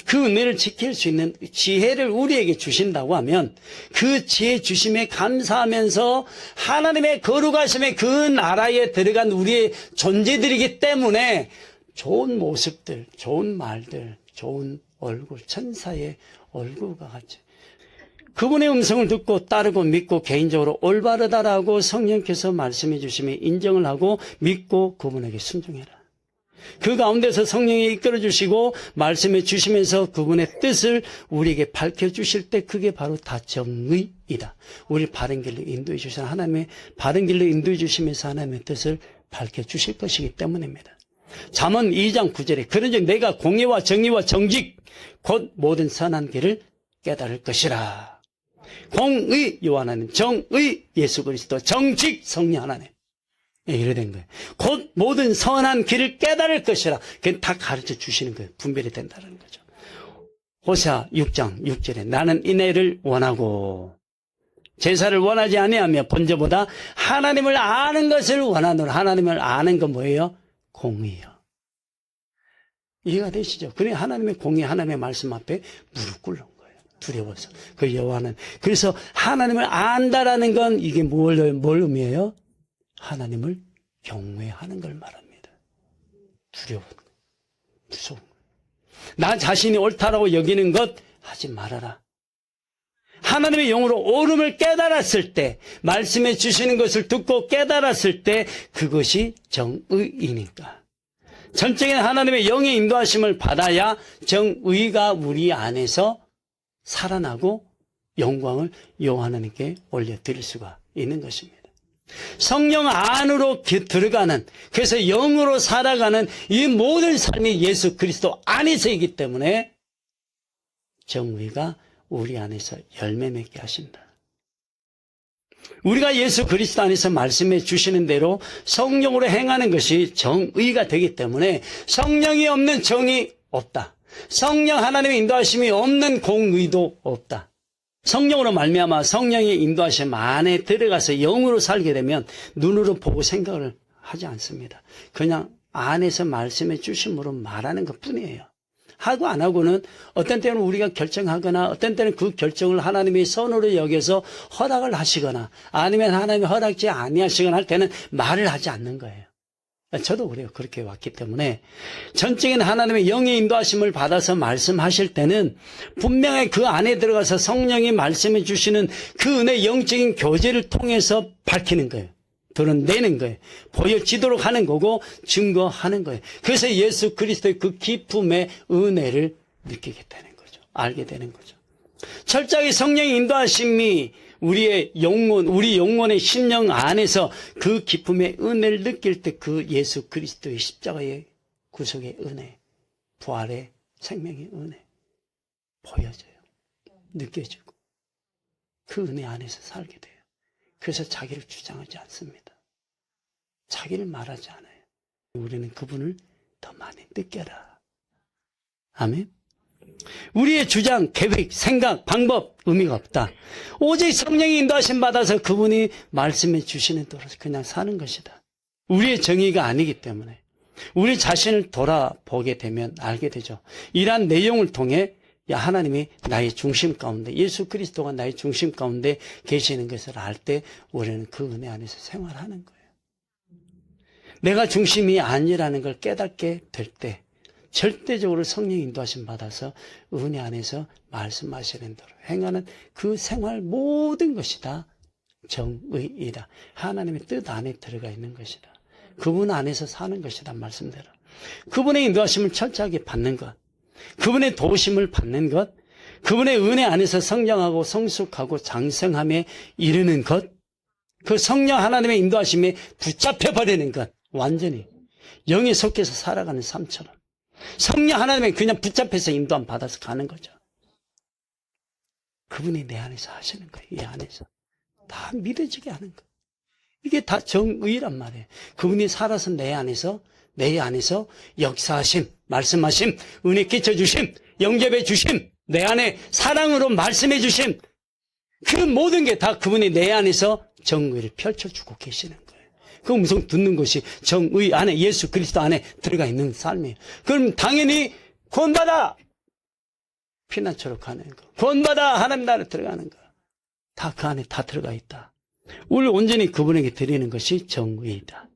그 은혜를 지킬 수 있는 지혜를 우리에게 주신다고 하면 그 지혜 주심에 감사하면서 하나님의 거룩하심의 그 나라에 들어간 우리의 존재들이기 때문에 좋은 모습들, 좋은 말들, 좋은 얼굴, 천사의 얼굴과 같이 그분의 음성을 듣고 따르고 믿고 개인적으로 올바르다라고 성령께서 말씀해 주시며 인정을 하고 믿고 그분에게 순종해라. 그 가운데서 성령이 이끌어 주시고 말씀해 주시면서 그분의 뜻을 우리에게 밝혀주실 때 그게 바로 다 정의이다. 우리를 바른 길로 인도해 주시는 하나님의 바른 길로 인도해 주시면서 하나님의 뜻을 밝혀주실 것이기 때문입니다. 잠언 2장 9절에 그런즉 내가 공의와 정의와 정직 곧 모든 선한 길을 깨달을 것이라. 공의 요한하나님, 정의 예수 그리스도, 정직 성령 하나님. 이래 된 거예요. 곧 모든 선한 길을 깨달을 것이라. 그게 다 가르쳐 주시는 거예요. 분별이 된다는 거죠. 호세아 6장 6절에 나는 인애를 원하고 제사를 원하지 아니하며 번제보다 하나님을 아는 것을 원하노라. 하나님을 아는 건 뭐예요? 공의요. 이해가 되시죠? 그래 하나님의 공의, 하나님의 말씀 앞에 무릎 꿇는 거예요. 두려워서. 그 여호와는 그래서 하나님을 안다라는 건 이게 뭘 의미해요? 하나님을 경외하는 걸 말합니다. 두려운 거, 무서운 거. 나 자신이 옳다라고 여기는 것 하지 말아라. 하나님의 영으로 옳음을 깨달았을 때, 말씀해 주시는 것을 듣고 깨달았을 때 그것이 정의이니까. 전적인 하나님의 영의 인도하심을 받아야 정의가 우리 안에서 살아나고 영광을 여호와 하나님께 올려드릴 수가 있는 것입니다. 성령 안으로 들어가는, 그래서 영으로 살아가는 이 모든 삶이 예수 그리스도 안에서이기 때문에 정의가 우리 안에서 열매 맺게 하신다. 우리가 예수 그리스도 안에서 말씀해 주시는 대로 성령으로 행하는 것이 정의가 되기 때문에 성령이 없는 정의 없다. 성령 하나님의 인도하심이 없는 공의도 없다. 성령으로 말미암아 성령의 인도하심 안에 들어가서 영으로 살게 되면 눈으로 보고 생각을 하지 않습니다. 그냥 안에서 말씀해 주심으로 말하는 것뿐이에요. 하고 안 하고는 어떤 때는 우리가 결정하거나 어떤 때는 그 결정을 하나님의 선으로 여겨서 허락을 하시거나 아니면 하나님이 허락지 아니하시거나 할 때는 말을 하지 않는 거예요. 저도 그래요. 그렇게 왔기 때문에 전적인 하나님의 영의 인도하심을 받아서 말씀하실 때는 분명히 그 안에 들어가서 성령이 말씀해 주시는 그 은혜 영적인 교제를 통해서 밝히는 거예요. 드러내는 거예요. 보여지도록 하는 거고 증거하는 거예요. 그래서 예수 그리스도의 그 기쁨의 은혜를 느끼게 되는 거죠. 알게 되는 거죠. 철저하게 성령의 인도하심이 우리의 영혼, 우리 영혼의 심령 안에서 그 기쁨의 은혜를 느낄 때 그 예수 그리스도의 십자가의 구속의 은혜, 부활의 생명의 은혜 보여져요. 느껴지고 그 은혜 안에서 살게 돼요. 그래서 자기를 주장하지 않습니다. 자기를 말하지 않아요. 우리는 그분을 더 많이 느껴라. 아멘. 우리의 주장, 계획, 생각, 방법 의미가 없다. 오직 성령의 인도하심 받아서 그분이 말씀해 주시는 대로 그냥 사는 것이다. 우리의 정의가 아니기 때문에 우리 자신을 돌아보게 되면 알게 되죠. 이러한 내용을 통해 하나님이 나의 중심 가운데, 예수 그리스도가 나의 중심 가운데 계시는 것을 알 때 우리는 그 은혜 안에서 생활하는 거예요. 내가 중심이 아니라는 걸 깨닫게 될 때 절대적으로 성령 인도하심 받아서 은혜 안에서 말씀하시는 대로 행하는 그 생활 모든 것이 다 정의이다. 하나님의 뜻 안에 들어가 있는 것이다. 그분 안에서 사는 것이다. 말씀대로. 그분의 인도하심을 철저하게 받는 것, 그분의 도우심을 받는 것, 그분의 은혜 안에서 성장하고 성숙하고 장성함에 이르는 것, 그 성령 하나님의 인도하심에 붙잡혀버리는 것, 완전히 영에 속해서 살아가는 삶처럼 성령 하나님의 그냥 붙잡혀서 인도함 받아서 가는 거죠. 그분이 내 안에서 하시는 거예요. 이 안에서 다 믿어지게 하는 거예요. 이게 다 정의란 말이에요. 그분이 살아서 내 안에서 역사하심, 말씀하심, 은혜 끼쳐주심, 영접해 주심, 내 안에 사랑으로 말씀해 주심, 그 모든 게 다 그분이 내 안에서 정의를 펼쳐주고 계시는 거예요. 그 음성 듣는 것이 정의 안에, 예수 그리스도 안에 들어가 있는 삶이에요. 그럼 당연히 구원받아! 피난처로 가는 거. 구원받아! 하나님 나라에 들어가는 거. 다 그 안에 다 들어가 있다. 우리 온전히 그분에게 드리는 것이 정의이다.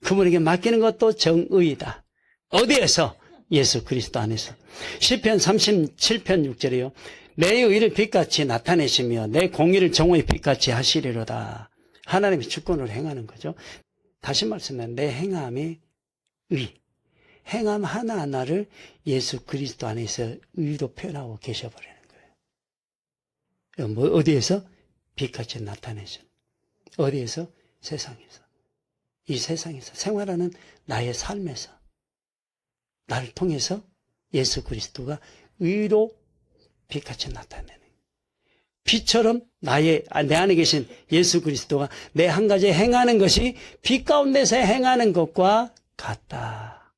그분에게 맡기는 것도 정의이다. 어디에서? 예수 그리스도 안에서. 시편 37편 6절이요. 내 의를 빛같이 나타내시며 내 공의를 정오의 빛같이 하시리로다. 하나님의 주권을 행하는 거죠. 다시 말씀하면 내 행함의 의, 행함 하나하나를 예수 그리스도 안에서 의로 표현하고 계셔버리는 거예요. 뭐 어디에서? 빛같이 나타내죠. 어디에서? 세상에서. 이 세상에서 생활하는 나의 삶에서 나를 통해서 예수 그리스도가 의로 빛같이 나타내는 거예요. 빛처럼 내 안에 계신 예수 그리스도가 내 한 가지 행하는 것이 빛 가운데서 행하는 것과 같다.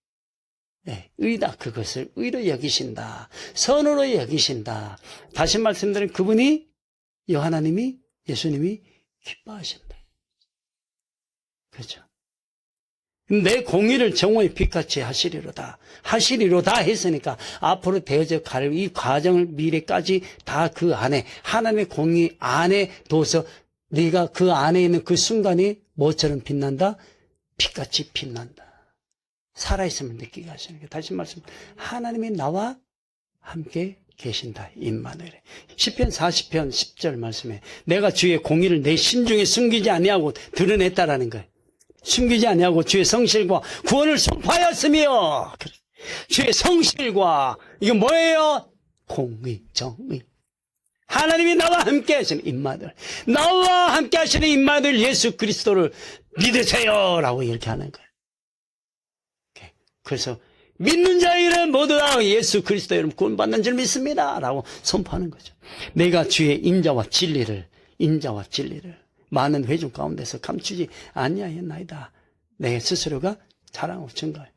네, 의다. 그것을 의로 여기신다. 선으로 여기신다. 다시 말씀드리면 그분이 하나님이 예수님이 기뻐하신다. 그렇죠? 내 공의를 정오의 빛같이 하시리로다 했으니까 앞으로 되어져 갈 이 과정을 미래까지 다 그 안에 하나님의 공의 안에 둬서 네가 그 안에 있는 그 순간이 뭐처럼 빛난다? 빛같이 빛난다. 살아있음을 느끼게 하시는 거예요. 다시 말씀, 하나님이 나와 함께 계신다. 임마누엘에. 시편 40편 10절 말씀에 내가 주의 공의를 내 심중에 숨기지 아니하고 드러냈다라는 거예요. 숨기지 아니하고 주의 성실과 구원을 선포하였으며, 주의 성실과 이게 뭐예요? 공의, 정의. 하나님이 나와 함께 하시는 임마누엘, 나와 함께 하시는 임마누엘 예수 그리스도를 믿으세요 라고 이렇게 하는 거예요. 그래서 믿는 자에게는 모두 다 예수 그리스도 이름 구원받는 줄 믿습니다 라고 선포하는 거죠. 내가 주의 인자와 진리를 많은 회중 가운데서 감추지 아니하였나이다. 내 스스로가 자랑하고 증거해요.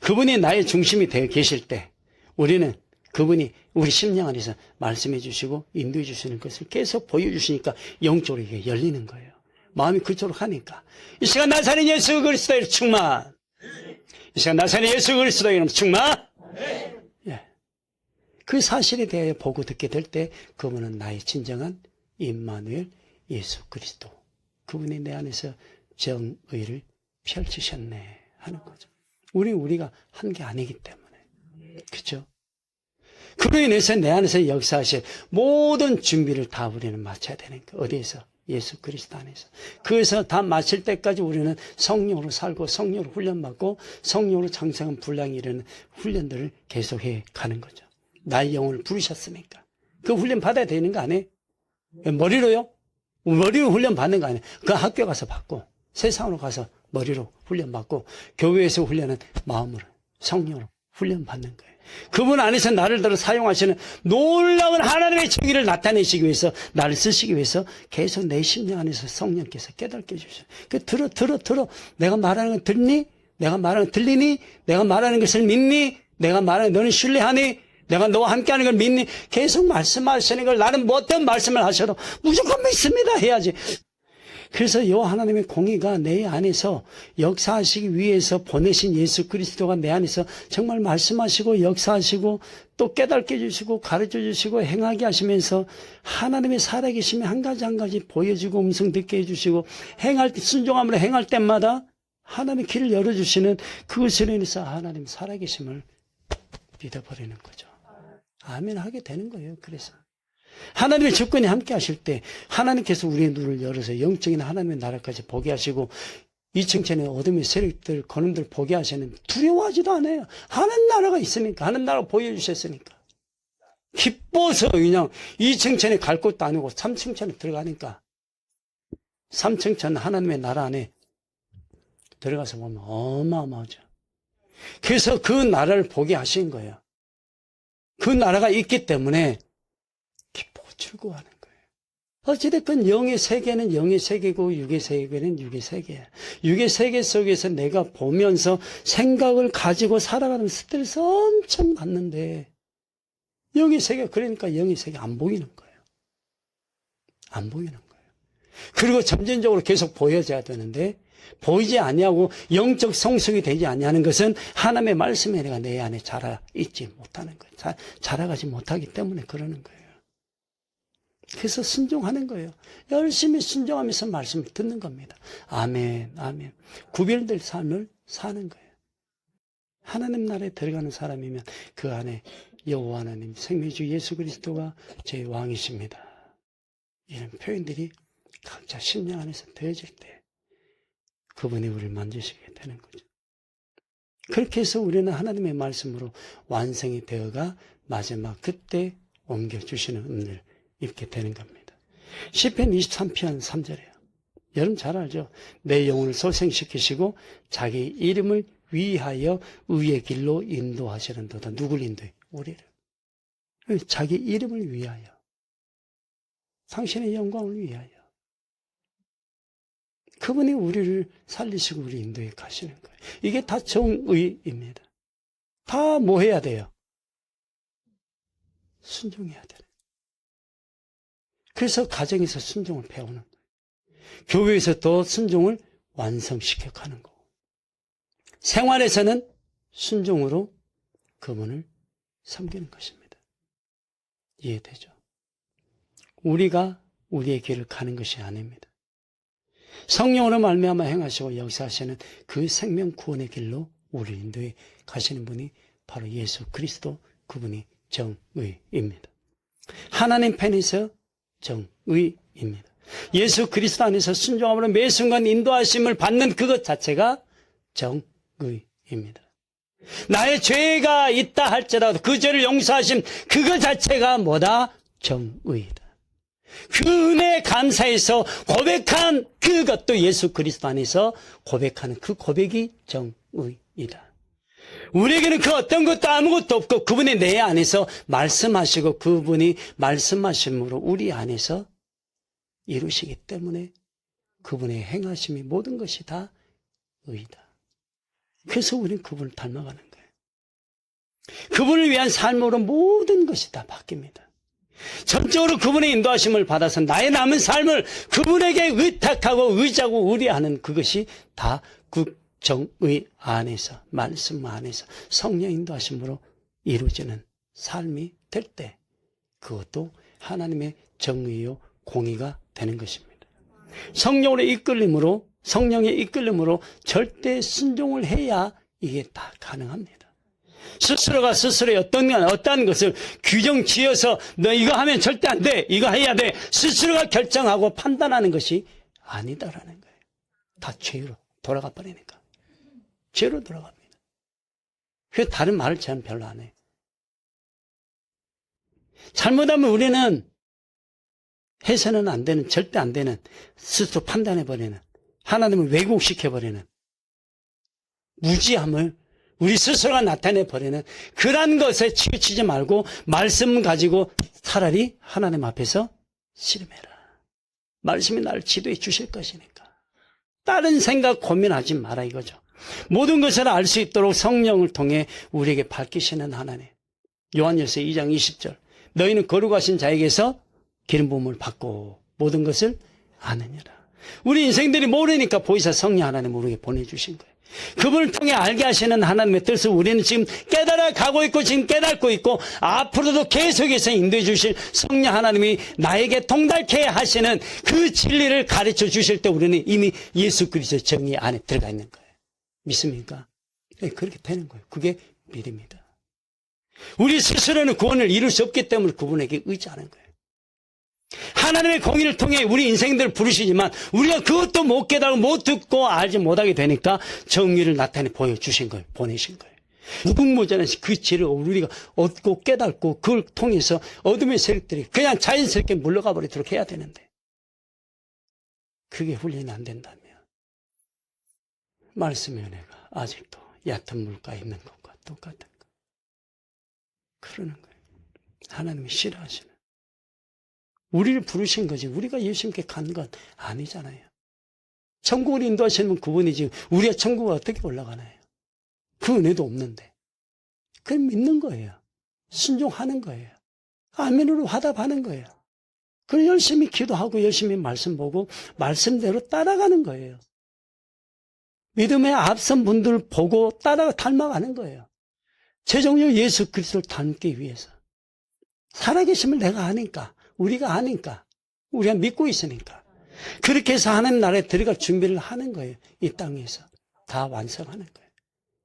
그분이 나의 중심이 되어 계실 때 우리는 그분이 우리 심령 안에서 말씀해 주시고 인도해 주시는 것을 계속 보여주시니까 영적으로 이게 열리는 거예요. 마음이 그쪽으로 가니까 이 시간 나사렛 예수 그리스도의 충만, 이 시간 나사렛 예수 그리스도의 이름 충만. 예. 그 사실에 대하여 보고 듣게 될 때 그분은 나의 진정한 임마누엘 예수 그리스도, 그분이 내 안에서 정의를 펼치셨네 하는 거죠. 우리가 한 게 아니기 때문에. 그죠? 그로 인해서 내 안에서 역사하실 모든 준비를 다 우리는 마쳐야 되는 거예요. 어디에서? 예수 그리스도 안에서. 그래서 다 마칠 때까지 우리는 성령으로 살고 성령으로 훈련받고 성령으로 장성한 분량이 이르는 훈련들을 계속해 가는 거죠. 나의 영혼을 부르셨으니까. 그 훈련 받아야 되는 거 아니에요? 머리로요? 머리로 훈련 받는 거 아니에요? 그 학교 가서 받고 세상으로 가서 머리로 훈련 받고 교회에서 훈련은 마음으로 성령으로 훈련 받는 거예요. 그분 안에서 나를 들어 사용하시는 놀라운 하나님의 정의를 나타내시기 위해서 나를 쓰시기 위해서 계속 내 심령 안에서 성령께서 깨닫게 해주셔요. 그 들어. 내가 말하는 건 듣니? 내가 말하는 건 들리니? 내가 말하는 것을 믿니? 내가 말하는 너는 신뢰하니? 내가 너와 함께하는 걸 믿니? 계속 말씀하시는 걸 나는 뭐 어떤 말씀을 하셔도 무조건 믿습니다 해야지. 그래서 이 하나님의 공의가 내 안에서 역사하시기 위해서 보내신 예수 그리스도가 내 안에서 정말 말씀하시고 역사하시고 또 깨닫게 해주시고 가르쳐 주시고 행하게 하시면서 하나님의 살아계심이 한 가지 보여지고 음성 듣게 해주시고 순종함으로 행할 때마다 하나님의 길을 열어주시는 그것으로 인해서 하나님 살아계심을 믿어버리는 거죠. 아멘 하게 되는 거예요. 그래서 하나님의 주권이 함께 하실 때 하나님께서 우리의 눈을 열어서 영적인 하나님의 나라까지 보게 하시고 이층천의 어둠의 세력들 거놈들 보게 하시는 두려워하지도 않아요. 하는 나라가 있으니까 하는 나라 보여주셨으니까 기뻐서 그냥 2층천에 갈 곳도 아니고 3층천에 들어가니까 3층천 하나님의 나라 안에 들어가서 보면 어마어마하죠. 그래서 그 나라를 보게 하신 거예요. 그 나라가 있기 때문에 기쁘고 즐거워하는 거예요. 어찌됐든 영의 세계는 영의 세계고 육의 세계는 육의 세계야. 육의 세계 속에서 내가 보면서 생각을 가지고 살아가는 스트레스 엄청 받는데 영의 세계 그러니까 영의 세계 안 보이는 거예요. 안 보이는 거예요. 그리고 점진적으로 계속 보여져야 되는데 보이지 아니하고 영적 성숙이 되지 아니하는 것은 하나님의 말씀에 내가 내 안에 자라 있지 못하는 거예요. 자라가지 못하기 때문에 그러는 거예요. 그래서 순종하는 거예요. 열심히 순종하면서 말씀을 듣는 겁니다. 아멘, 아멘. 구별될 삶을 사는 거예요. 하나님 나라에 들어가는 사람이면 그 안에 여호와 하나님, 생명주 예수 그리스도가 제 왕이십니다. 이런 표현들이 각자 심령 안에서 되어질 때 그분이 우리를 만지시게 되는 거죠. 그렇게 해서 우리는 하나님의 말씀으로 완성이 되어가 마지막 그때 옮겨주시는 은혜를 입게 되는 겁니다. 시편 23편 3절이에요. 여러분 잘 알죠? 내 영혼을 소생시키시고 자기 이름을 위하여 의의 길로 인도하시는 도다. 누굴 인도해? 우리를. 자기 이름을 위하여. 당신의 영광을 위하여. 그분이 우리를 살리시고 우리 인도에 가시는 거예요. 이게 다 정의입니다. 다 뭐 해야 돼요? 순종해야 돼요. 그래서 가정에서 순종을 배우는 거예요. 교회에서 더 순종을 완성시켜 가는 거고. 생활에서는 순종으로 그분을 섬기는 것입니다. 이해되죠? 우리가 우리의 길을 가는 것이 아닙니다. 성령으로 말미암아 행하시고 역사하시는 그 생명 구원의 길로 우리 인도에 가시는 분이 바로 예수 그리스도 그분이 정의입니다. 하나님 편에서 정의입니다. 예수 그리스도 안에서 순종함으로 매 순간 인도하심을 받는 그것 자체가 정의입니다. 나의 죄가 있다 할지라도 그 죄를 용서하신 그것 자체가 뭐다? 정의이다. 그 은혜에 감사해서 고백한 그것도 예수 그리스도 안에서 고백하는 그 고백이 정의이다. 우리에게는 그 어떤 것도 아무것도 없고 그분이 내 안에서 말씀하시고 그분이 말씀하심으로 우리 안에서 이루시기 때문에 그분의 행하심이 모든 것이 다 의이다. 그래서 우리는 그분을 닮아가는 거예요. 그분을 위한 삶으로 모든 것이 다 바뀝니다. 전적으로 그분의 인도하심을 받아서 나의 남은 삶을 그분에게 의탁하고 의지하고 의뢰하는 그것이 다 그 정의 안에서 말씀 안에서 성령 인도하심으로 이루어지는 삶이 될 때 그것도 하나님의 정의요 공의가 되는 것입니다. 성령으로 이끌림으로 성령의 이끌림으로 절대 순종을 해야 이게 다 가능합니다. 스스로가 스스로의 어떠한 것을 규정 지어서 너 이거 하면 절대 안 돼, 이거 해야 돼, 스스로가 결정하고 판단하는 것이 아니다라는 거예요. 다 죄로 돌아가 버리니까. 죄로 돌아갑니다. 그래서 다른 말을 저는 별로 안 해요. 잘못하면 우리는 해서는 안 되는, 절대 안 되는, 스스로 판단해버리는, 하나님을 왜곡시켜버리는 무지함을 우리 스스로가 나타내버리는 그런 것에 치우치지 말고 말씀 가지고 차라리 하나님 앞에서 씨름해라. 말씀이 나를 지도해 주실 것이니까. 다른 생각 고민하지 마라 이거죠. 모든 것을 알 수 있도록 성령을 통해 우리에게 밝히시는 하나님. 요한일서 2장 20절. 너희는 거룩하신 자에게서 기름 부음을 받고 모든 것을 아느니라. 우리 인생들이 모르니까 보이사 성령 하나님 우리에게 보내주신 거예요. 그분을 통해 알게 하시는 하나님의 뜻을 우리는 지금 깨달아 가고 있고 지금 깨닫고 있고 앞으로도 계속해서 인도해 주실 성령 하나님이 나에게 통달케 하시는 그 진리를 가르쳐 주실 때 우리는 이미 예수 그리스도의 정의 안에 들어가 있는 거예요. 믿습니까? 네, 그렇게 되는 거예요. 그게 믿음이다. 우리 스스로는 구원을 이룰 수 없기 때문에 그분에게 의지하는 거예요. 하나님의 공의를 통해 우리 인생들을 부르시지만 우리가 그것도 못 깨달고 못 듣고 알지 못하게 되니까 정의를 나타내 보여주신 거예요. 보내신 거예요. 무궁무진한 그 지혜를 우리가 얻고 깨닫고 그걸 통해서 어둠의 세력들이 그냥 자연스럽게 물러가 버리도록 해야 되는데 그게 훈련이 안 된다면 말씀의 은혜가 아직도 얕은 물가에 있는 것과 똑같은 것. 그러는 거예요. 하나님이 싫어하시는. 우리를 부르신 거지 우리가 예수님께 간 건 아니잖아요. 천국을 인도하시는 그분이지 우리가 천국에 어떻게 올라가나요? 그 은혜도 없는데. 그냥 믿는 거예요. 순종하는 거예요. 아멘으로 화답하는 거예요. 그걸 열심히 기도하고 열심히 말씀 보고 말씀대로 따라가는 거예요. 믿음의 앞선 분들을 보고 닮아가는 거예요. 최종적으로 예수 그리스도를 닮기 위해서. 살아계심을 내가 아니까. 우리가 아니까. 우리가 믿고 있으니까. 그렇게 해서 하나님 나라에 들어갈 준비를 하는 거예요. 이 땅에서. 다 완성하는 거예요.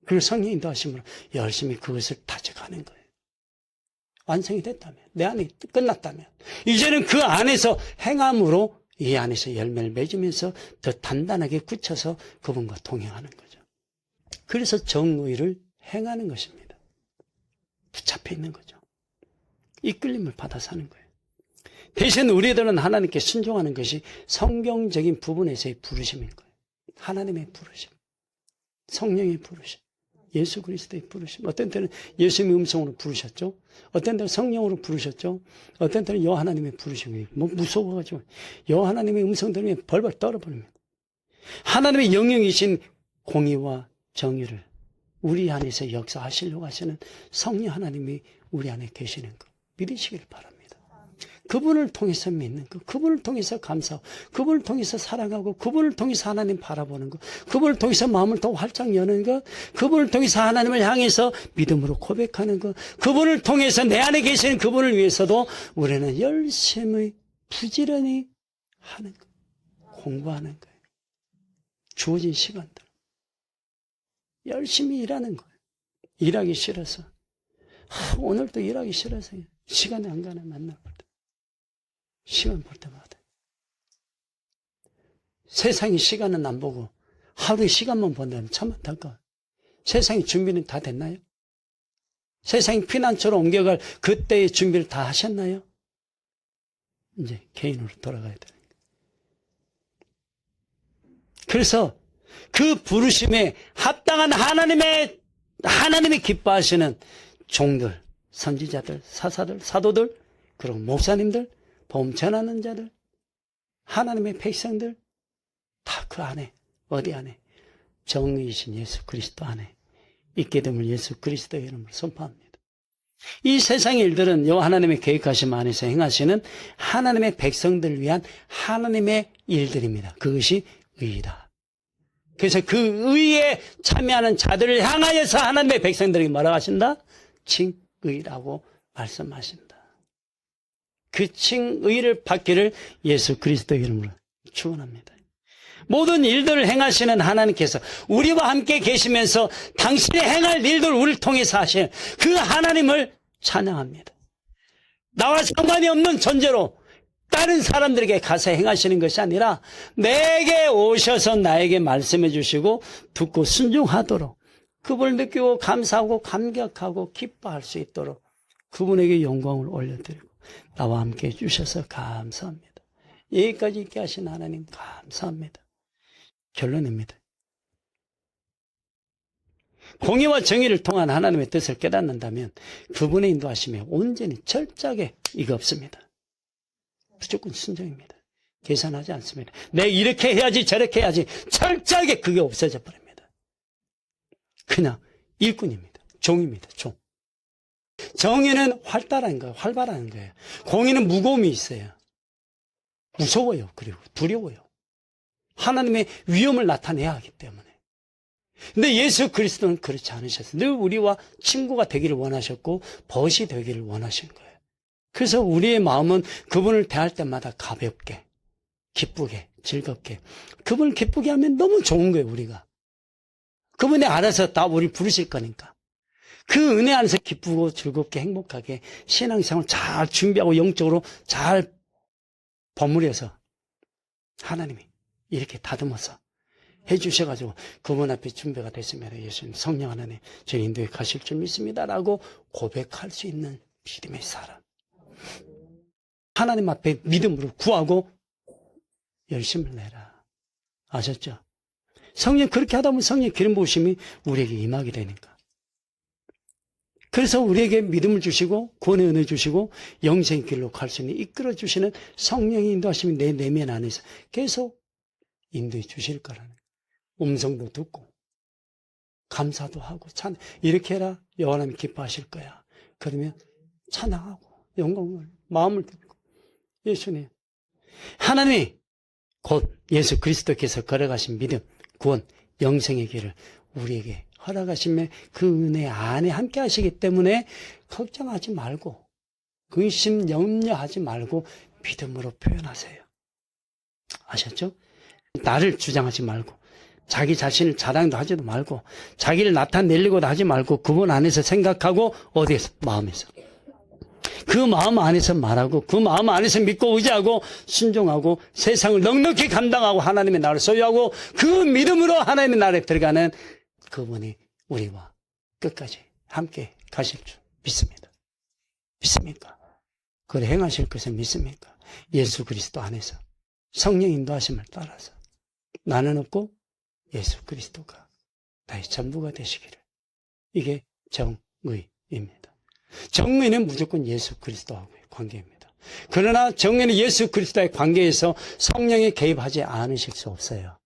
그리고 성령 인도하심으로 열심히 그것을 다져가는 거예요. 완성이 됐다면. 내 안에 끝났다면. 이제는 그 안에서 행함으로 이 안에서 열매를 맺으면서 더 단단하게 굳혀서 그분과 동행하는 거죠. 그래서 정의를 행하는 것입니다. 붙잡혀 있는 거죠. 이끌림을 받아 사는 거예요. 대신 우리들은 하나님께 순종하는 것이 성경적인 부분에서의 부르심인 거예요. 하나님의 부르심, 성령의 부르심, 예수 그리스도의 부르심. 어떤 때는 예수님의 음성으로 부르셨죠. 어떤 때는 성령으로 부르셨죠. 어떤 때는 여호와 하나님의 부르심이 무서워가지고 여호와 하나님의 음성 들으면 벌벌 떨어버립니다. 하나님의 영영이신 공의와 정의를 우리 안에서 역사하시려고 하시는 성령 하나님이 우리 안에 계시는 것 믿으시길 바랍니다. 그분을 통해서 믿는 것, 그분을 통해서 감사하고, 그분을 통해서 사랑하고, 그분을 통해서 하나님 바라보는 것, 그분을 통해서 마음을 더 활짝 여는 것, 그분을 통해서 하나님을 향해서 믿음으로 고백하는 것, 그분을 통해서 내 안에 계시는 그분을 위해서도 우리는 열심히 부지런히 하는 것, 공부하는 거예요. 주어진 시간들. 열심히 일하는 거예요. 일하기 싫어서. 오늘도 일하기 싫어서 시간이 안 가네, 만날 때. 시간 볼 때마다. 세상이 시간은 안 보고 하루의 시간만 본다면 참 안타까워요. 세상의 준비는 다 됐나요? 세상이 피난처로 옮겨갈 그때의 준비를 다 하셨나요? 이제 개인으로 돌아가야 되는 거예요. 그래서 그 부르심에 합당한 하나님의 기뻐하시는 종들, 선지자들, 사사들, 사도들, 그리고 목사님들, 복음 전하는 자들, 하나님의 백성들 다 그 안에, 어디 안에? 정의이신 예수 그리스도 안에 있게 됨을 예수 그리스도의 이름으로 선포합니다. 이 세상의 일들은 여호와 하나님의 계획하심 안에서 행하시는 하나님의 백성들을 위한 하나님의 일들입니다. 그것이 의이다. 그래서 그 의에 참여하는 자들을 향하여서 하나님의 백성들에게 뭐라고 하신다? 칭의라고 말씀하신다. 그 칭의를 받기를 예수 그리스도의 이름으로 축원합니다. 모든 일들을 행하시는 하나님께서 우리와 함께 계시면서 당신이 행할 일들 우리를 통해서 하시는 그 하나님을 찬양합니다. 나와 상관이 없는 존재로 다른 사람들에게 가서 행하시는 것이 아니라 내게 오셔서 나에게 말씀해 주시고 듣고 순종하도록 그분을 느끼고 감사하고 감격하고 기뻐할 수 있도록 그분에게 영광을 올려드리고 나와 함께 해주셔서 감사합니다. 여기까지 있게 하신 하나님 감사합니다. 결론입니다. 공의와 정의를 통한 하나님의 뜻을 깨닫는다면 그분의 인도하심에 온전히 철저하게 이거 없습니다. 무조건 순종입니다. 계산하지 않습니다. 내가 이렇게 해야지 저렇게 해야지 철저하게 그게 없어져 버립니다. 그냥 일꾼입니다. 종입니다. 종. 정의는 활달한 거예요. 활발한 거예요. 공의는 무거움이 있어요. 무서워요. 그리고 두려워요. 하나님의 위엄을 나타내야 하기 때문에. 근데 예수 그리스도는 그렇지 않으셨어요. 늘 우리와 친구가 되기를 원하셨고 벗이 되기를 원하신 거예요. 그래서 우리의 마음은 그분을 대할 때마다 가볍게, 기쁘게, 즐겁게. 그분을 기쁘게 하면 너무 좋은 거예요, 우리가. 그분이 알아서 다 우리 부르실 거니까. 그 은혜 안에서 기쁘고 즐겁게 행복하게 신앙생활 잘 준비하고 영적으로 잘 버무려서 하나님이 이렇게 다듬어서 해주셔가지고 그분 앞에 준비가 됐으면 예수님 성령 하나님 저 인도에 가실 줄 믿습니다라고 고백할 수 있는 믿음의 사람. 하나님 앞에 믿음으로 구하고 열심을 내라. 아셨죠? 성령 그렇게 하다 보면 성령 기름 부으심이 우리에게 임하게 되니까. 그래서 우리에게 믿음을 주시고 구원의 은혜 주시고 영생의 길로 갈 수 있는 이끌어 주시는 성령의 인도하심이 내 내면 안에서 계속 인도해 주실 거라는 음성도 듣고 감사도 하고 찬 이렇게 해라 여호와님 기뻐하실 거야. 그러면 찬양하고 영광을 마음을 듣고 예수님 하나님이 곧 예수 그리스도께서 걸어가신 믿음 구원 영생의 길을 우리에게 허락하심에 그 은혜 안에 함께 하시기 때문에 걱정하지 말고 근심 염려하지 말고 믿음으로 표현하세요. 아셨죠? 나를 주장하지 말고 자기 자신을 자랑도 하지도 말고 자기를 나타내려고도 하지 말고 그분 안에서 생각하고 어디에서? 마음에서. 그 마음 안에서 말하고 그 마음 안에서 믿고 의지하고 순종하고 세상을 넉넉히 감당하고 하나님의 나라를 소유하고 그 믿음으로 하나님의 나라에 들어가는 그분이 우리와 끝까지 함께 가실 줄 믿습니다. 믿습니까? 그걸 행하실 것을 믿습니까? 예수 그리스도 안에서 성령 인도하심을 따라서 나는 없고 예수 그리스도가 나의 전부가 되시기를. 이게 정의입니다. 정의는 무조건 예수 그리스도하고의 관계입니다. 그러나 정의는 예수 그리스도의 관계에서 성령이 개입하지 않으실 수 없어요.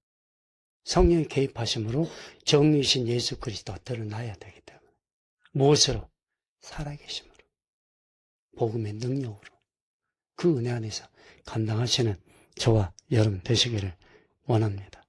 성령이 개입하심으로 정의이신 예수 그리스도가 드러나야 되기 때문에. 무엇으로? 살아계심으로. 복음의 능력으로. 그 은혜 안에서 감당하시는 저와 여러분 되시기를 원합니다.